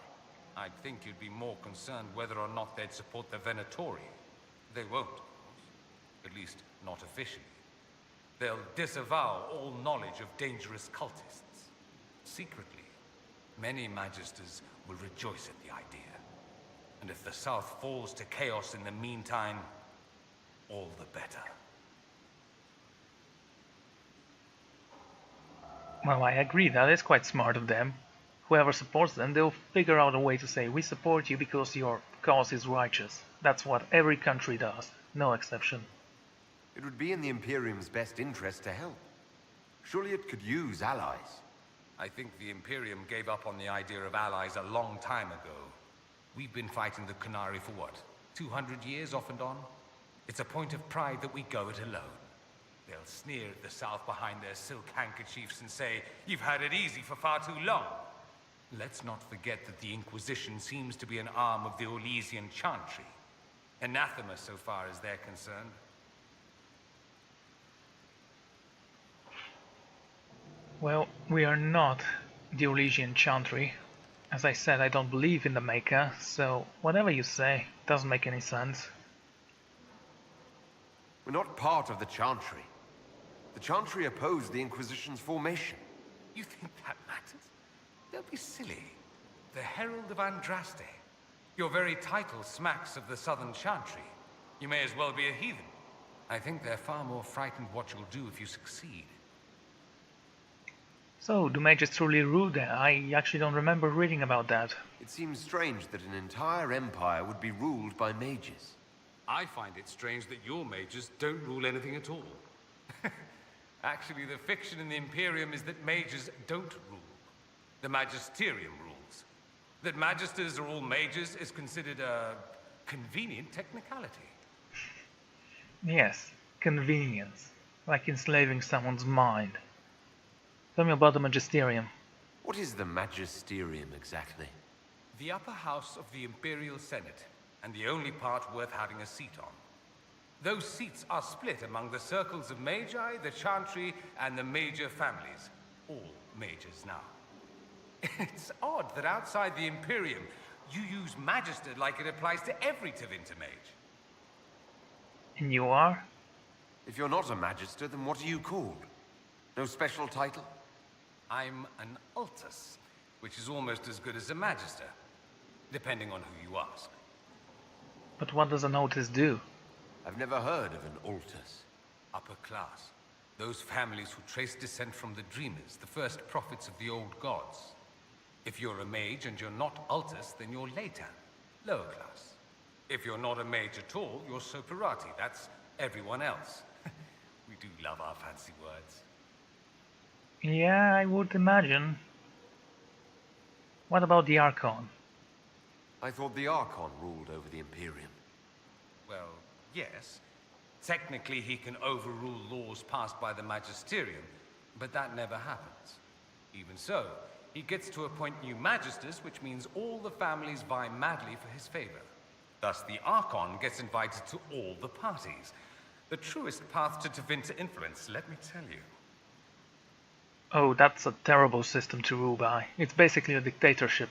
I'd think you'd be more concerned whether or not they'd support the Venatori. They won't, of course. At least, not officially. They'll disavow all knowledge of dangerous cultists. Secretly, many Magisters will rejoice at the idea. And if the South falls to chaos in the meantime, all the better. Well, I agree, that is quite smart of them. Whoever supports them, they'll figure out a way to say, we support you because your cause is righteous. That's what every country does, no exception. It would be in the Imperium's best interest to help. Surely it could use allies. I think the Imperium gave up on the idea of allies a long time ago. We've been fighting the Qunari for what, 200 years off and on? It's a point of pride that we go it alone. They'll sneer at the South behind their silk handkerchiefs and say, you've had it easy for far too long. Let's not forget that the Inquisition seems to be an arm of the Orlesian Chantry. Anathema so far as they're concerned. Well, we are not the Orlesian Chantry. As I said, I don't believe in the Maker, so whatever you say doesn't make any sense. We're not part of the Chantry. The Chantry opposed the Inquisition's formation. You think that matters? Don't be silly. The Herald of Andraste. Your very title smacks of the Southern Chantry. You may as well be a heathen. I think they're far more frightened what you'll do if you succeed. So, do mages truly rule there? I actually don't remember reading about that. It seems strange that an entire empire would be ruled by mages. I find it strange that your mages don't rule anything at all. Actually, the fiction in the Imperium is that mages don't rule. The Magisterium rules. That magisters are all mages is considered a convenient technicality. Yes, convenience. Like enslaving someone's mind. Tell me about the Magisterium. What is the Magisterium exactly? The upper house of the Imperial Senate, and the only part worth having a seat on. Those seats are split among the circles of Magi, the Chantry, and the major families. All mages now. It's odd that outside the Imperium, you use Magister like it applies to every Tevinter mage. And you are? If you're not a Magister, then what are you called? No special title? I'm an Altus, which is almost as good as a Magister, depending on who you ask. But what does an Altus do? I've never heard of an Altus. Upper class. Those families who trace descent from the Dreamers, the first prophets of the old gods. If you're a mage and you're not Altus, then you're Leitan, lower class. If you're not a mage at all, you're Soperati. That's everyone else. We do love our fancy words. Yeah, I would imagine. What about the Archon? I thought the Archon ruled over the Imperium. Well, yes. Technically, he can overrule laws passed by the Magisterium, but that never happens. Even so, he gets to appoint new Magisters, which means all the families vie madly for his favor. Thus, the Archon gets invited to all the parties. The truest path to Tevinter influence, let me tell you. Oh, that's a terrible system to rule by. It's basically a dictatorship.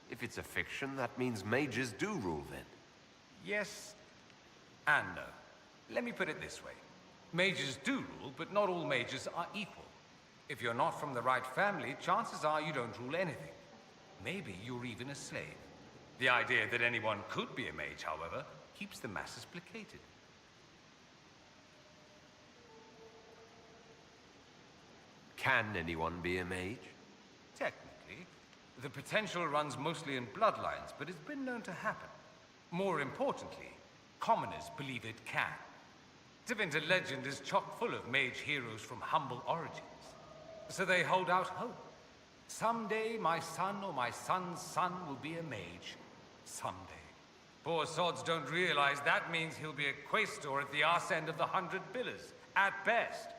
If it's a fiction, that means mages do rule then. Yes and no. Let me put it this way. Mages do rule, but not all mages are equal. If you're not from the right family, chances are you don't rule anything. Maybe you're even a slave. The idea that anyone could be a mage, however, keeps the masses placated. Can anyone be a mage? Technically. The potential runs mostly in bloodlines, but it's been known to happen. More importantly, Commoners believe it can. Tevinter legend is chock full of mage heroes from humble origins. So they hold out hope. Someday my son or my son's son will be a mage. Someday. Poor sods don't realize that means he'll be a quaestor at the arse end of the 100 pillars, at best.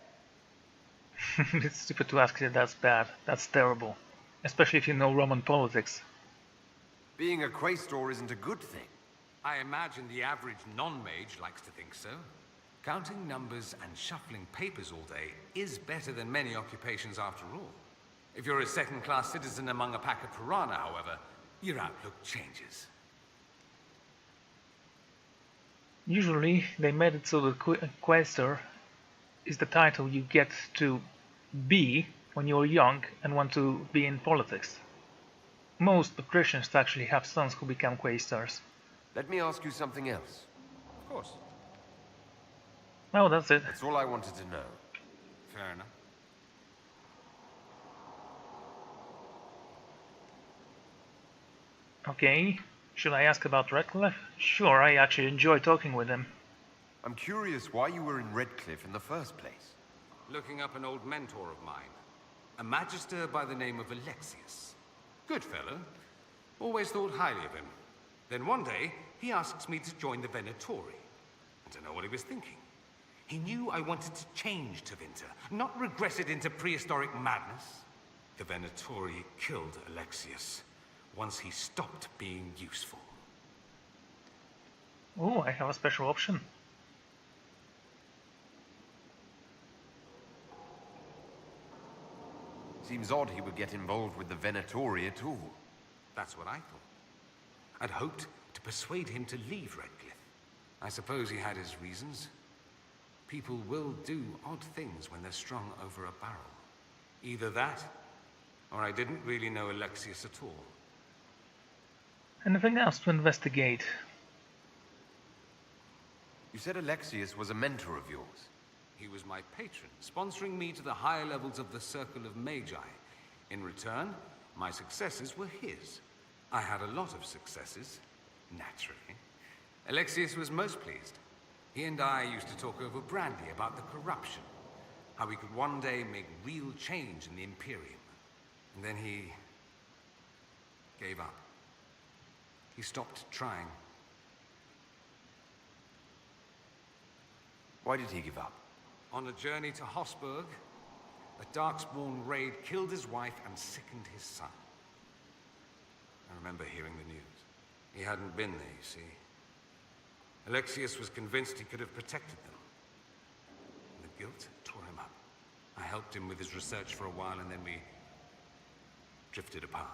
It's stupid to ask if that's bad. That's terrible. Especially if you know Roman politics. Being a quaestor isn't a good thing. I imagine the average non-mage likes to think so. Counting numbers and shuffling papers all day is better than many occupations after all. If you're a second-class citizen among a pack of piranha, however, your outlook changes. Usually, they made it so that Quaestor is the title you get to be when you're young and want to be in politics. Most patricians actually have sons who become Quaestors. Let me ask you something else. Of course. Oh, that's it. That's all I wanted to know. Fair enough. Okay, should I ask about Redcliffe? Sure, I actually enjoy talking with him. I'm curious why you were in Redcliffe in the first place. Looking up an old mentor of mine. A magister by the name of Alexius. Good fellow. Always thought highly of him. Then one day, he asks me to join the Venatori. I don't know what he was thinking. He knew I wanted to change Tevinter, not regress it into prehistoric madness. The Venatori killed Alexius once he stopped being useful. Oh, I have a special option. Seems odd he would get involved with the Venatori at all. That's what I thought. I'd hoped to persuade him to leave Redcliffe. I suppose he had his reasons. People will do odd things when they're strung over a barrel. Either that, or I didn't really know Alexius at all. Anything else to investigate? You said Alexius was a mentor of yours. He was my patron, sponsoring me to the higher levels of the Circle of Magi. In return, my successes were his. I had a lot of successes, naturally. Alexius was most pleased. He and I used to talk over brandy about the corruption, how we could one day make real change in the Imperium. And then he gave up. He stopped trying. Why did he give up? On a journey to Hosburg, a Darkspawn raid killed his wife and sickened his son. I remember hearing the news. He hadn't been there, you see. Alexius was convinced he could have protected them. The guilt tore him up. I helped him with his research for a while, and then we drifted apart.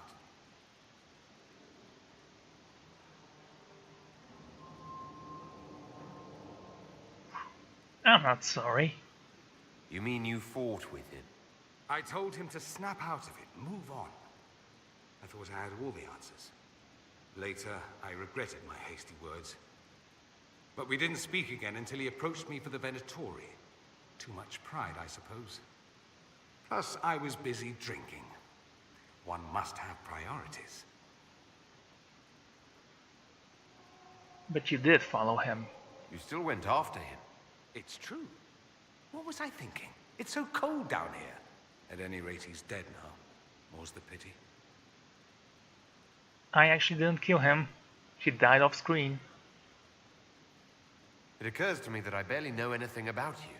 I'm not sorry. You mean you fought with him? I told him to snap out of it, move on. I thought I had all the answers. Later, I regretted my hasty words. But we didn't speak again until he approached me for the Venatori. Too much pride, I suppose. Plus, I was busy drinking. One must have priorities. But you did follow him. You still went after him. It's true. What was I thinking? It's so cold down here. At any rate, he's dead now. More's the pity. I actually didn't kill him. He died off screen. It occurs to me that I barely know anything about you.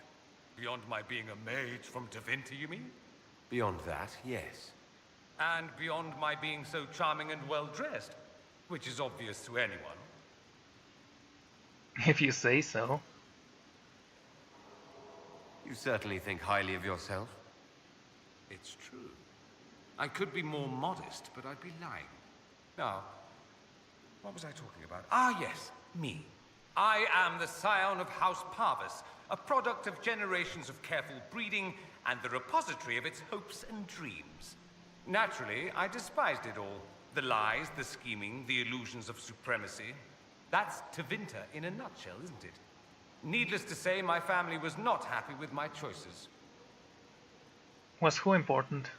Beyond my being a mage from Tevinter, you mean? Beyond that, yes. And beyond my being so charming and well-dressed, which is obvious to anyone. If you say so. You certainly think highly of yourself. It's true. I could be more modest, but I'd be lying. Now, what was I talking about? Ah, yes, me. I am the scion of House Parvis, a product of generations of careful breeding and the repository of its hopes and dreams. Naturally, I despised it all. The lies, the scheming, the illusions of supremacy. That's Tevinter in a nutshell, isn't it? Needless to say, my family was not happy with my choices. Was who important?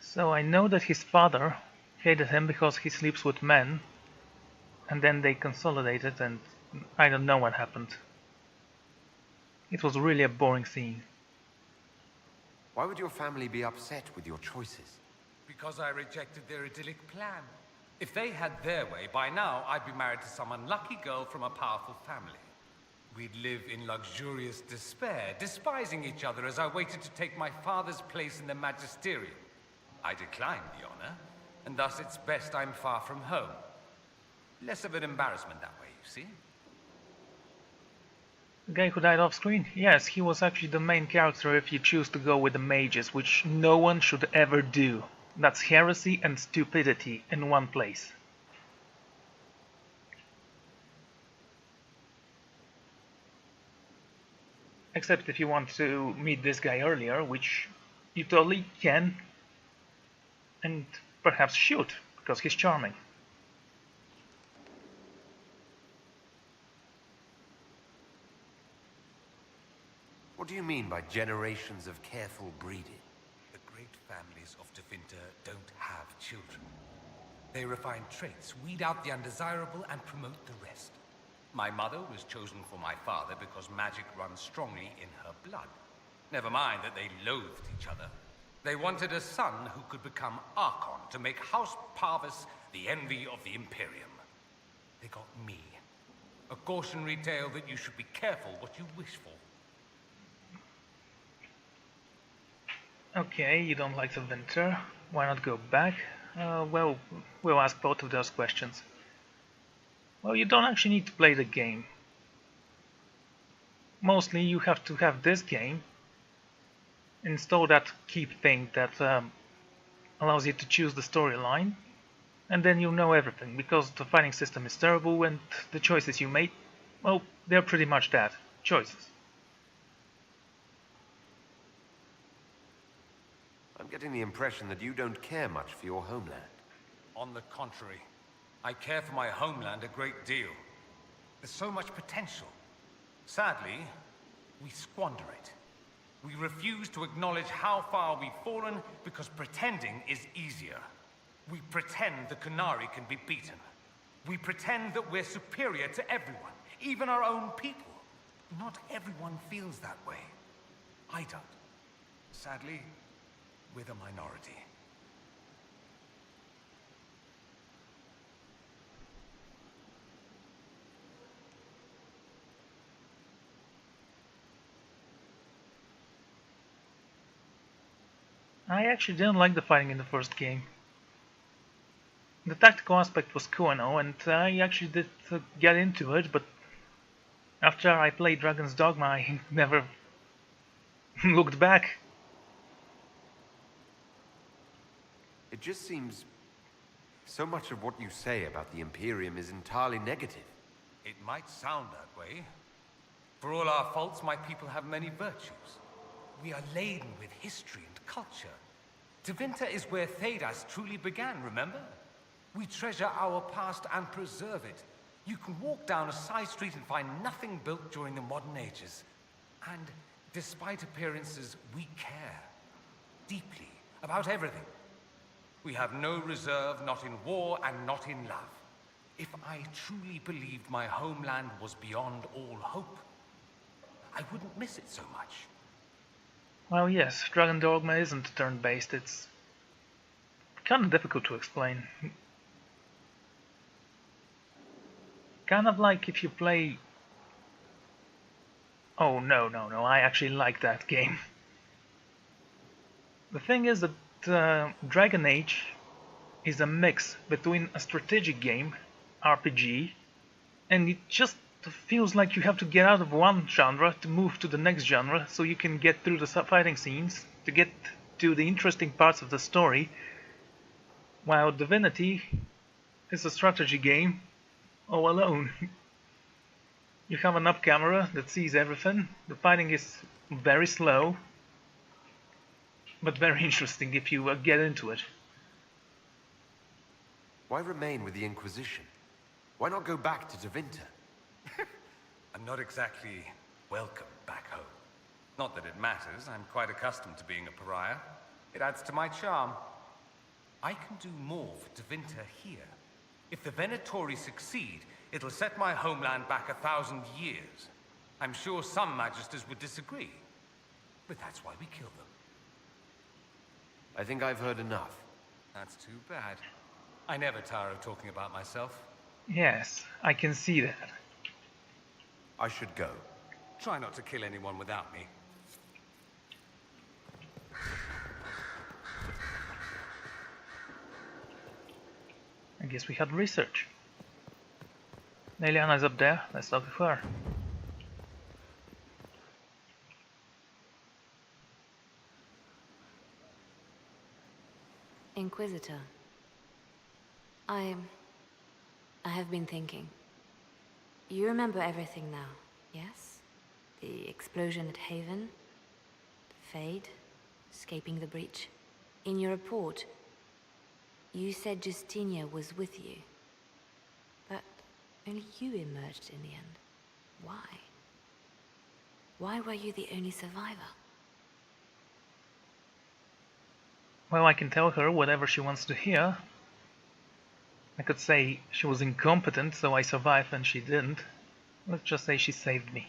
So I know that his father hated him because he sleeps with men, and then they consolidated, and I don't know what happened. It was really a boring scene. Why would your family be upset with your choices? Because I rejected their idyllic plan. If they had their way, by now I'd be married to some unlucky girl from a powerful family. We'd live in luxurious despair, despising each other as I waited to take my father's place in the magisterium. I declined the honor, and thus it's best I'm far from home. Less of an embarrassment that way, you see? The guy who died off screen? Yes, he was actually the main character if you choose to go with the mages, which no one should ever do. That's heresy and stupidity in one place. Except if you want to meet this guy earlier, which you totally can and perhaps should, because he's charming. What do you mean by generations of careful breeding? The great families of Tevinter don't have children. They refine traits, weed out the undesirable, and promote the rest. My mother was chosen for my father because magic runs strongly in her blood. Never mind that they loathed each other. They wanted a son who could become Archon to make House Parvis the envy of the Imperium. They got me. A cautionary tale that you should be careful what you wish for. Okay, you don't like the winter. Why not go back? Well, we'll ask both of those questions. Well, you don't actually need to play the game. Mostly you have to have this game, install that keep thing that allows you to choose the storyline, and then you'll know everything, because the fighting system is terrible and the choices you made, well, they're pretty much that, choices. I'm getting the impression that you don't care much for your homeland. On the contrary, I care for my homeland a great deal. There's so much potential. Sadly, we squander it. We refuse to acknowledge how far we've fallen because pretending is easier. We pretend the Qunari can be beaten. We pretend that we're superior to everyone, even our own people. Not everyone feels that way. I don't. Sadly, we're the minority. I actually didn't like the fighting in the first game. The tactical aspect was cool and all, and I actually did get into it, but after I played Dragon's Dogma I never looked back. It just seems so much of what you say about the Imperium is entirely negative. It might sound that way. For all our faults, my people have many virtues. We are laden with history and culture. Tevinter is where Thedas truly began, remember? We treasure our past and preserve it. You can walk down a side street and find nothing built during the modern ages. And despite appearances, we care. Deeply. About everything. We have no reserve, not in war and not in love. If I truly believed my homeland was beyond all hope, I wouldn't miss it so much. Well, yes, Dragon Dogma isn't turn-based, it's kind of difficult to explain. Kind of like if you play... Oh, no, I actually like that game. The thing is that Dragon Age is a mix between a strategic game, RPG, and it just feels like you have to get out of one genre to move to the next genre so you can get through the fighting scenes, to get to the interesting parts of the story, while Divinity is a strategy game all alone. You have an up camera that sees everything, the fighting is very slow, but very interesting if you get into it. Why remain with the Inquisition? Why not go back to Tevinter? I'm not exactly welcome back home. Not that it matters, I'm quite accustomed to being a pariah. It adds to my charm. I can do more for Tevinter here. If the Venatori succeed, it'll set my homeland back 1,000 years. I'm sure some Magisters would disagree, but that's why we kill them. I think I've heard enough. That's too bad. I never tire of talking about myself. Yes, I can see that. I should go. Try not to kill anyone without me. I guess we had research. Liliana's up there, let's talk to her. Inquisitor. I have been thinking. You remember everything now, yes? The explosion at Haven, the Fade, escaping the breach. In your report, you said Justinia was with you. But only you emerged in the end. Why? Why were you the only survivor? Well, I can tell her whatever she wants to hear. I could say she was incompetent, so I survived and she didn't. Let's just say she saved me.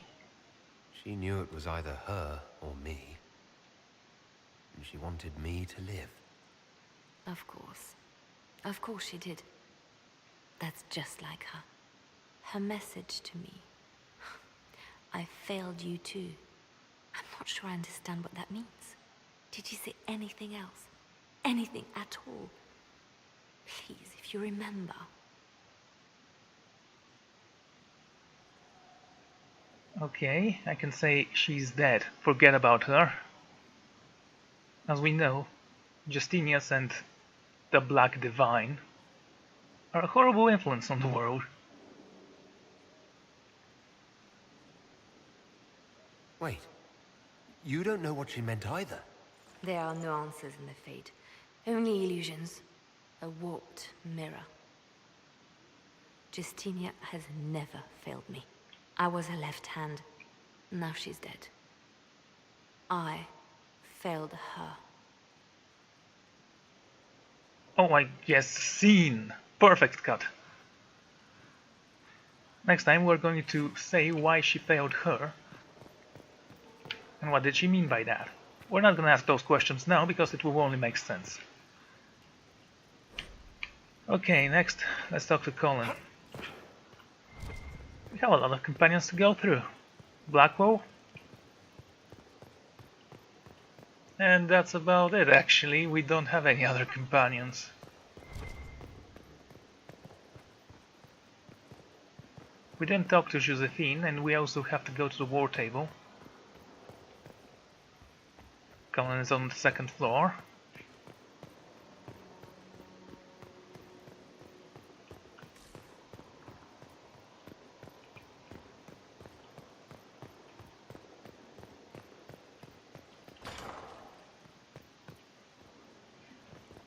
She knew it was either her or me. And she wanted me to live. Of course. Of course she did. That's just like her. Her message to me. I failed you too. I'm not sure I understand what that means. Did you say anything else? Anything at all? Please, if you remember. Okay, I can say she's dead. Forget about her. As we know, Justinius and the Black Divine are a horrible influence on the world. Wait. You don't know what she meant either. There are no answers in the Fate. Only illusions. A warped mirror. Justinia has never failed me. I was her left hand. Now she's dead. I failed her. Oh, I guess scene. Perfect cut. Next time we're going to say why she failed her. And what did she mean by that? We're not going to ask those questions now because it will only make sense. Okay, next, let's talk to Colin. We have a lot of companions to go through. Blackwell. And that's about it, actually. We don't have any other companions. We didn't talk to Josephine, and we also have to go to the war table. Colin is on the second floor.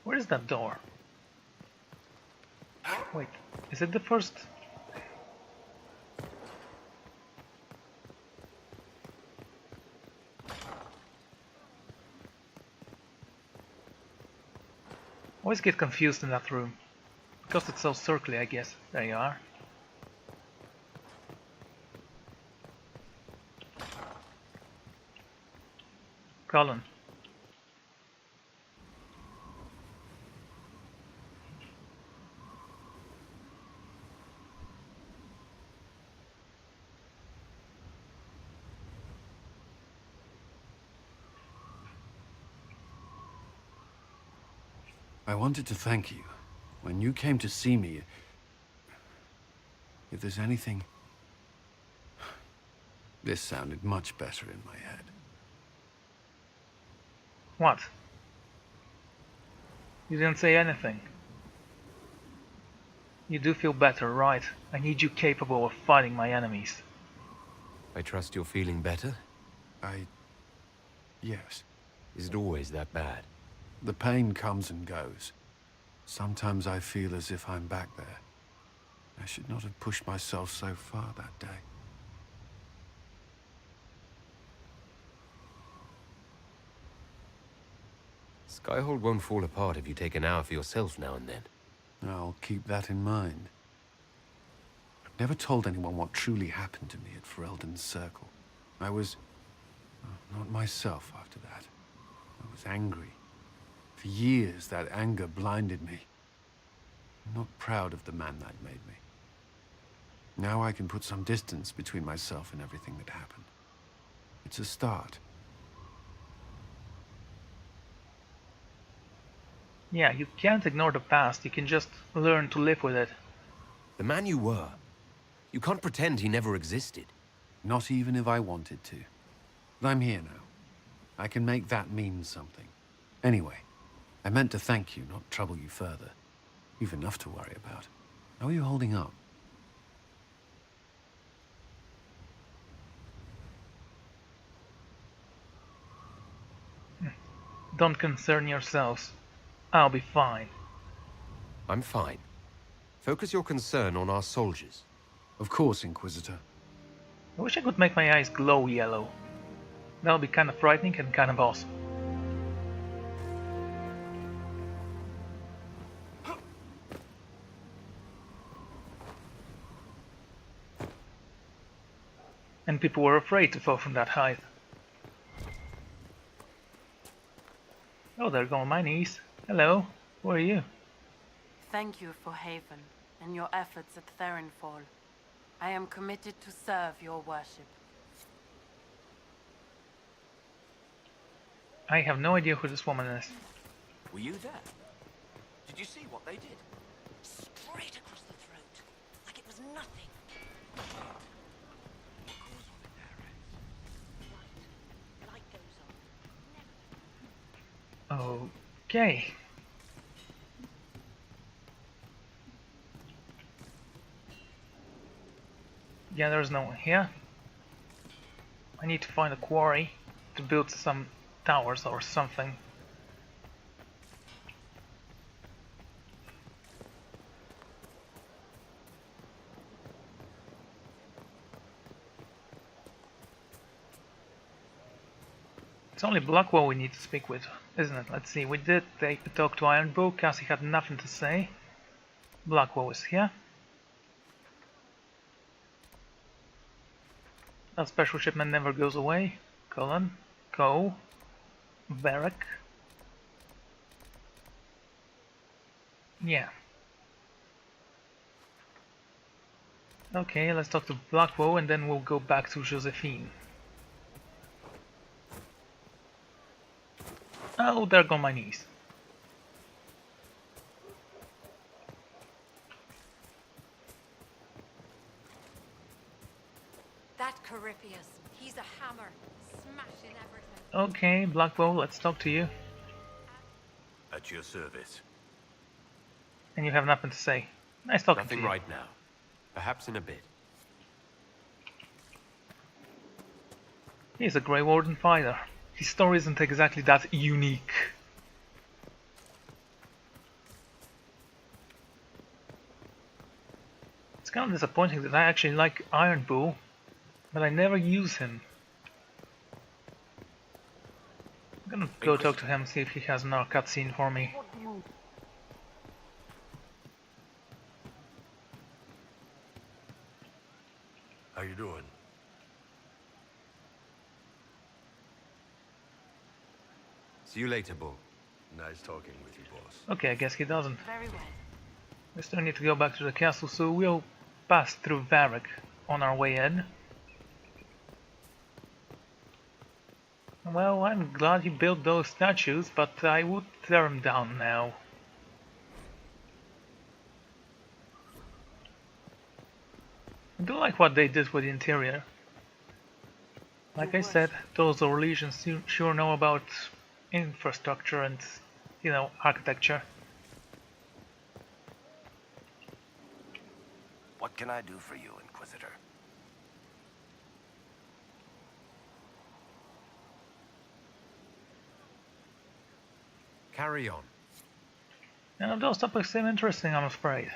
Where is that door? Wait, is it the first? Always get confused in that room. Because it's so circly, I guess. There you are. Colin. I wanted to thank you. When you came to see me, if there's anything... This sounded much better in my head. What? You didn't say anything. You do feel better, right? I need you capable of fighting my enemies. I trust you're feeling better? Yes. Is it always that bad? The pain comes and goes. Sometimes I feel as if I'm back there. I should not have pushed myself so far that day. Skyhold won't fall apart if you take an hour for yourself now and then. I'll keep that in mind. I've never told anyone what truly happened to me at Ferelden's Circle. I was... not myself after that. I was angry. For years, that anger blinded me. I'm not proud of the man that made me. Now I can put some distance between myself and everything that happened. It's a start. Yeah, you can't ignore the past, you can just learn to live with it. The man you were, you can't pretend he never existed. Not even if I wanted to. But I'm here now. I can make that mean something. Anyway, I meant to thank you, not trouble you further. You've enough to worry about. How are you holding up? Don't concern yourselves. I'll be fine. I'm fine. Focus your concern on our soldiers. Of course, Inquisitor. I wish I could make my eyes glow yellow. That would be kind of frightening and kind of awesome. And people were afraid to fall from that height. Oh, there go my niece. Hello, who are you? Thank you for Haven and your efforts at Therenfall. I am committed to serve your worship. I have no idea who this woman is. Were you there? Did you see what they did? Straight across the throat, like it was nothing. Okay. Yeah, there's no one here. I need to find a quarry to build some towers or something. It's only Blackwell we need to speak with, isn't it? Let's see, we did talk to Ironbow, Cassie had nothing to say. Blackwell is here. That special shipment never goes away. Colon, Co, Varric. Yeah. Okay, let's talk to Blackwell and then we'll go back to Josephine. Oh, there go my niece. That Caripius, he's a hammer, smashing everything. Okay, Blackwell, let's talk to you. At your service. And you have nothing to say. Nice talking to you. Nothing right now. Perhaps in a bit. He's a Grey Warden fighter. His story isn't exactly that unique. It's kind of disappointing that I actually like Iron Bull, but I never use him. I'm gonna go talk to him, see if he has another cutscene for me. How you doing? See you later, Bull. Nice talking with you, boss. Okay, I guess he doesn't. Very well. We still need to go back to the castle, so we'll pass through Varric on our way in. Well, I'm glad he built those statues, but I would tear them down now. I do like what they did with the interior. Like I said, those religions sure know about infrastructure and, you know, architecture. What can I do for you, Inquisitor? Carry on. None of those topics seem interesting, I'm afraid.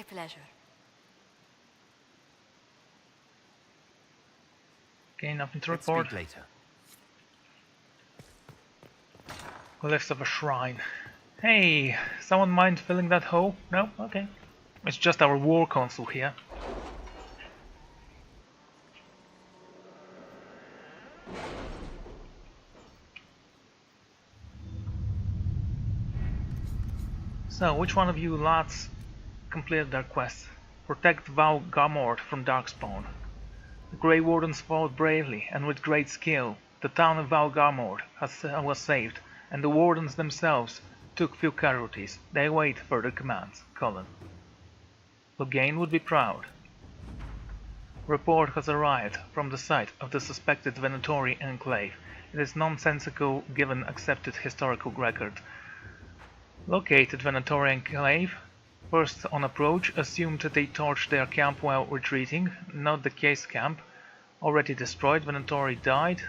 pleasure. Okay, nothing to Let's report. speak later. Glyphs of a shrine. Hey, someone mind filling that hole? No? Okay. It's just our war console here. So, which one of you lads completed their quest? Protect Val Gamort from Darkspawn. The Grey Wardens fought bravely and with great skill. The town of Val Gamort was saved, and the Wardens themselves took few casualties. They await further commands. Colin. Loghain would be proud. Report has arrived from the site of the suspected Venatori enclave. It is nonsensical given accepted historical record. Located Venatori enclave. First on approach, assumed they torched their camp while retreating. Not the case camp. Already destroyed, Venatori died.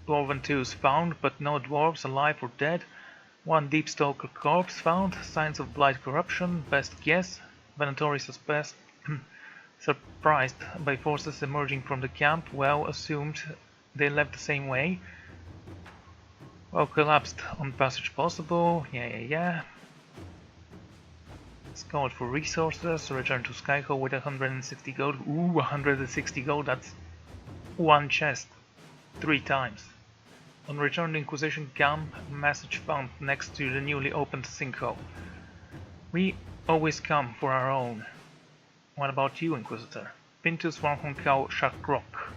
Dwarven tools found, but no dwarves alive or dead. One Deep Stalker corpse found. Signs of blight corruption. Best guess. Venatori surprised by forces emerging from the camp. Well assumed they left the same way. Well, collapsed on passage possible. Yeah. Scout for resources, return to Skyhole with 160 gold. Ooh, 160 gold, that's one chest 3 times. On return to Inquisition camp, message found next to the newly opened sinkhole. We always come for our own. What about you, Inquisitor? Pintus von Honkau Shakrok.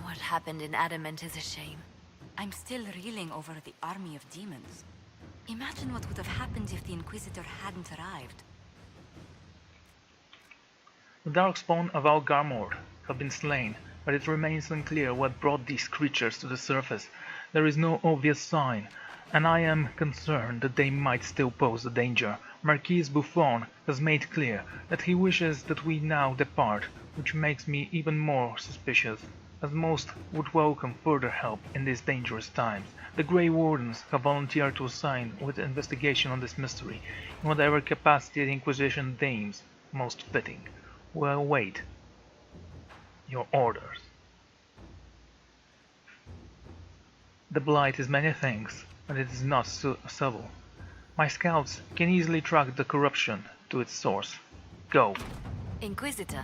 What happened in Adamant is a shame. I'm still reeling over the army of demons. Imagine what would have happened if the Inquisitor hadn't arrived. The Darkspawn of Val Gamort have been slain, but it remains unclear what brought these creatures to the surface. There is no obvious sign, and I am concerned that they might still pose a danger. Marquis Buffon has made clear that he wishes that we now depart, which makes me even more suspicious, as most would welcome further help in these dangerous times. The Grey Wardens have volunteered to assign with investigation on this mystery, in whatever capacity the Inquisition deems most fitting. We'll await your orders. The Blight is many things, but it is not civil. My scouts can easily track the corruption to its source. Go. Inquisitor.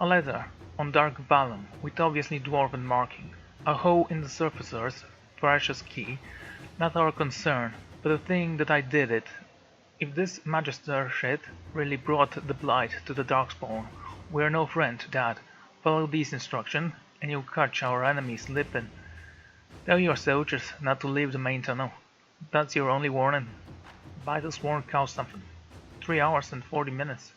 A letter on Dark Vallum with obviously dwarven marking. A hole in the surfacer's precious key. Not our concern, but the thing that I did it. If this Magister shit really brought the Blight to the Darkspawn, we're no friend to that. Follow these instructions, and you'll catch our enemies slipping. Tell your soldiers not to leave the main tunnel. That's your only warning. Vitals won't cost something. 3 hours and 40 minutes.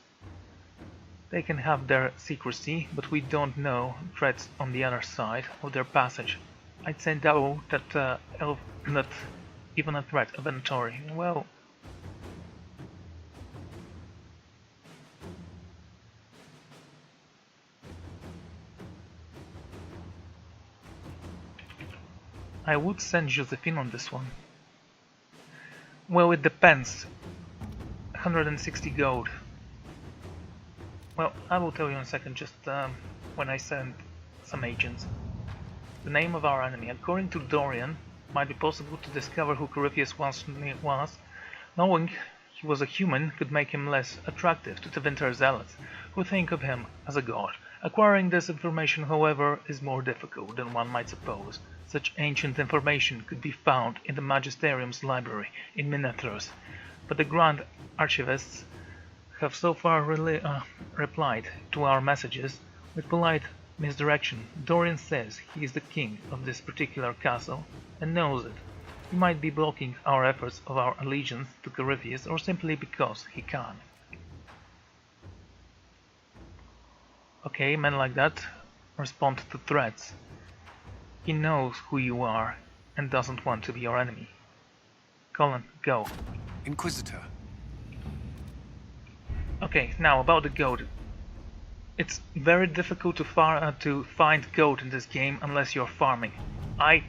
They can have their secrecy, but we don't know threats on the other side of their passage. I'd say double that even a threat of Venatori. Well, I would send Josephine on this one. Well, it depends. 160 gold. Well, I will tell you in a second, just when I send some agents. The name of our enemy. According to Dorian, might be possible to discover who Corypheus was. Knowing he was a human could make him less attractive to the Winter Zealots, who think of him as a god. Acquiring this information, however, is more difficult than one might suppose. Such ancient information could be found in the Magisterium's library in Minethros, but the Grand Archivists have so far replied to our messages with polite misdirection. Dorian says he is the king of this particular castle and knows it. He might be blocking our efforts of our allegiance to Corypheus, or simply because he can. Okay, men like that respond to threats. He knows who you are and doesn't want to be your enemy. Colin, go. Inquisitor. Okay, now about the goat. It's very difficult to find goat in this game unless you're farming. I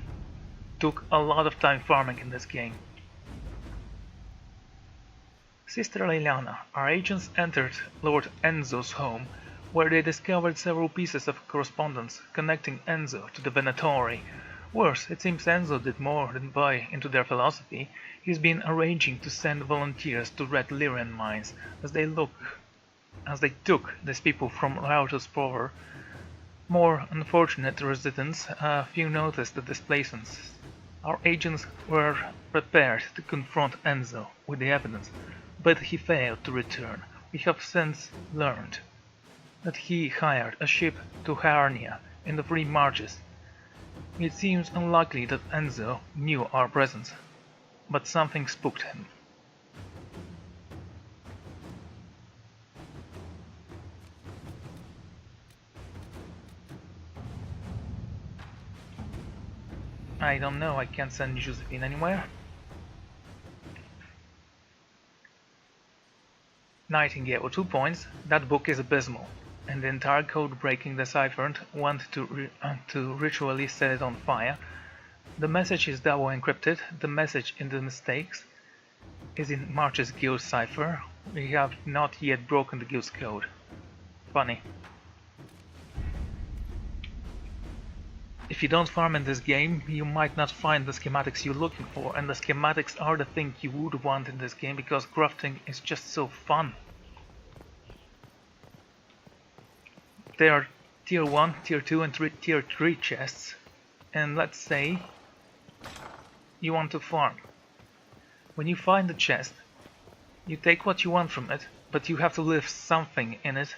took a lot of time farming in this game. Sister Liliana, our agents entered Lord Enzo's home, where they discovered several pieces of correspondence connecting Enzo to the Venatori. Worse, it seems Enzo did more than buy into their philosophy. He's been arranging to send volunteers to Red Lyrian mines as they took these people from Rautus Prover. More unfortunate residents, few noticed the displacements. Our agents were prepared to confront Enzo with the evidence, but he failed to return. We have since learned that he hired a ship to Harnia in the Free Marches. It seems unlikely that Enzo knew our presence, but something spooked him. I don't know, I can't send Josephine anywhere. Nightingale, 2 points. That book is abysmal, and the entire code breaking decipherment want to ritually set it on fire. The message is double encrypted. The message in the mistakes is in March's guild cipher. We have not yet broken the guild's code. Funny. If you don't farm in this game, you might not find the schematics you're looking for, and the schematics are the thing you would want in this game because crafting is just so fun. There are tier 1, tier 2 and tier 3 chests, and let's say you want to farm. When you find the chest, you take what you want from it, but you have to leave something in it.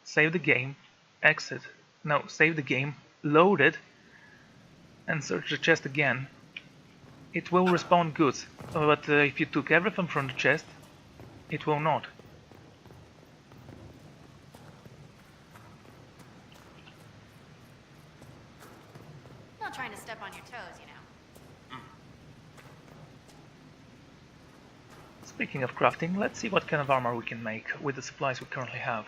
Save the game, exit, no, save the game, load it, and search the chest again. It will respawn goods, but if you took everything from the chest, it will not. Not trying to step on your toes, you know. Speaking of crafting, let's see what kind of armor we can make with the supplies we currently have.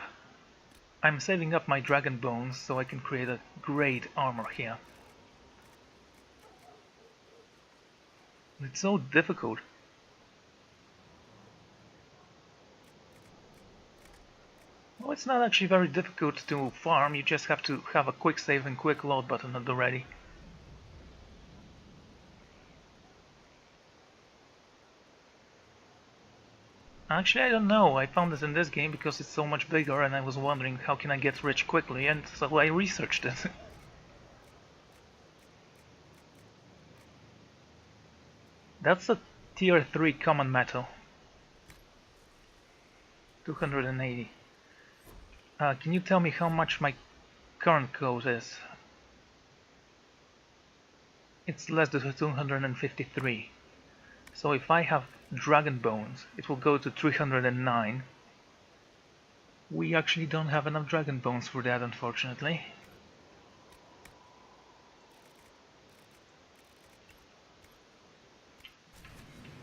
I'm saving up my dragon bones so I can create a great armor here. It's so difficult. Well, it's not actually very difficult to farm, you just have to have a quick save and quick load button at the ready. Actually, I don't know, I found this in this game because it's so much bigger and I was wondering how can I get rich quickly, and so I researched it. That's a tier 3 common metal. 280. Can you tell me how much my current code is? It's less than 253. So if I have dragon bones, it will go to 309. We actually don't have enough dragon bones for that, unfortunately.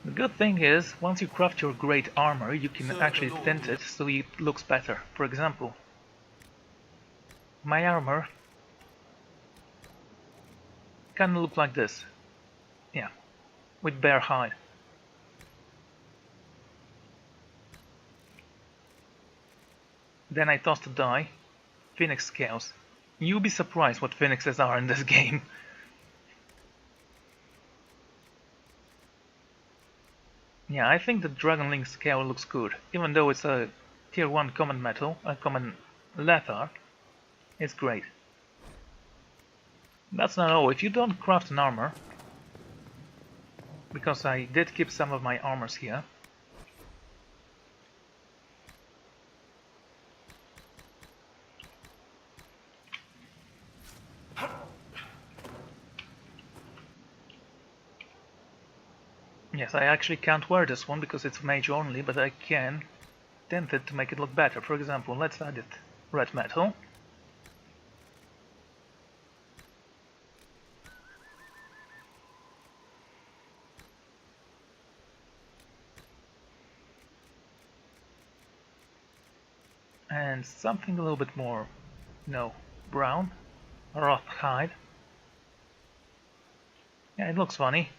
The good thing is, once you craft your great armor, you can actually tint it so it looks better. For example, my armor kinda look like this. Yeah, with bare hide. Then I tossed a die, phoenix scales. You'll be surprised what phoenixes are in this game. Yeah, I think the Dragonlink scale looks good, even though it's a tier 1 common metal, a common leather, it's great. That's not all, if you don't craft an armor, because I did keep some of my armors here, yes, I actually can't wear this one because it's mage only, but I can tint it to make it look better. For example, let's add it red metal. And something a little bit more, no, brown, rough hide. Yeah, it looks funny.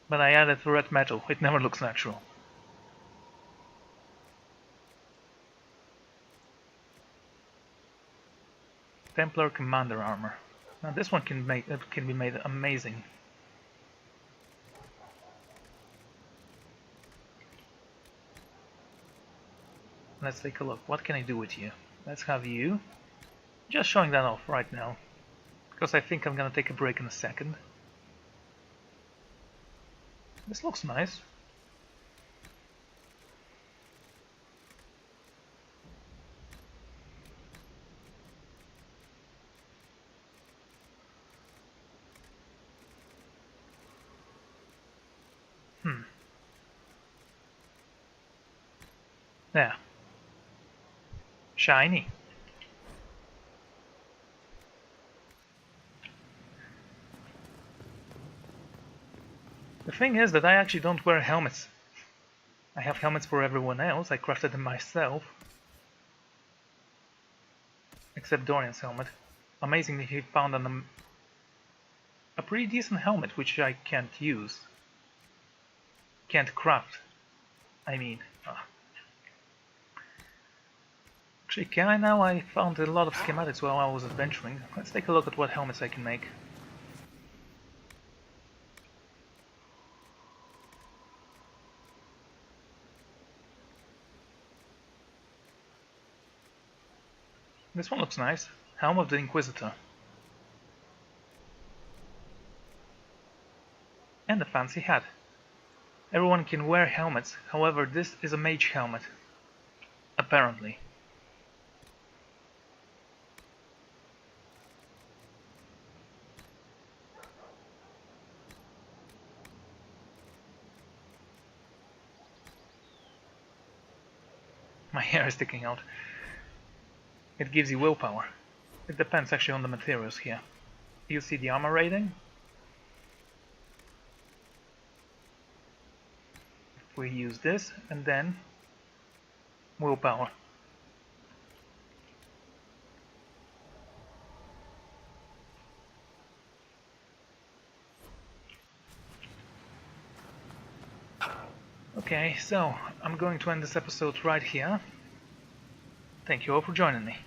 But I added red metal. It never looks natural. Templar Commander armor. Now this one can be made amazing. Let's take a look. What can I do with you? Let's have you. Just showing that off right now. Because I think I'm gonna take a break in a second. This looks nice. There. Shiny. The thing is that I actually don't wear helmets. I have helmets for everyone else. I crafted them myself. Except Dorian's helmet. Amazingly, he found a pretty decent helmet, which I can't use. Can't craft. I mean. Actually, can I now? I found a lot of schematics while I was adventuring. Let's take a look at what helmets I can make. This one looks nice. Helm of the Inquisitor. And a fancy hat. Everyone can wear helmets, however this is a mage helmet. Apparently. My hair is sticking out. It gives you willpower. It depends actually on the materials here. You see the armor rating? If we use this and then willpower. Okay, so I'm going to end this episode right here. Thank you all for joining me.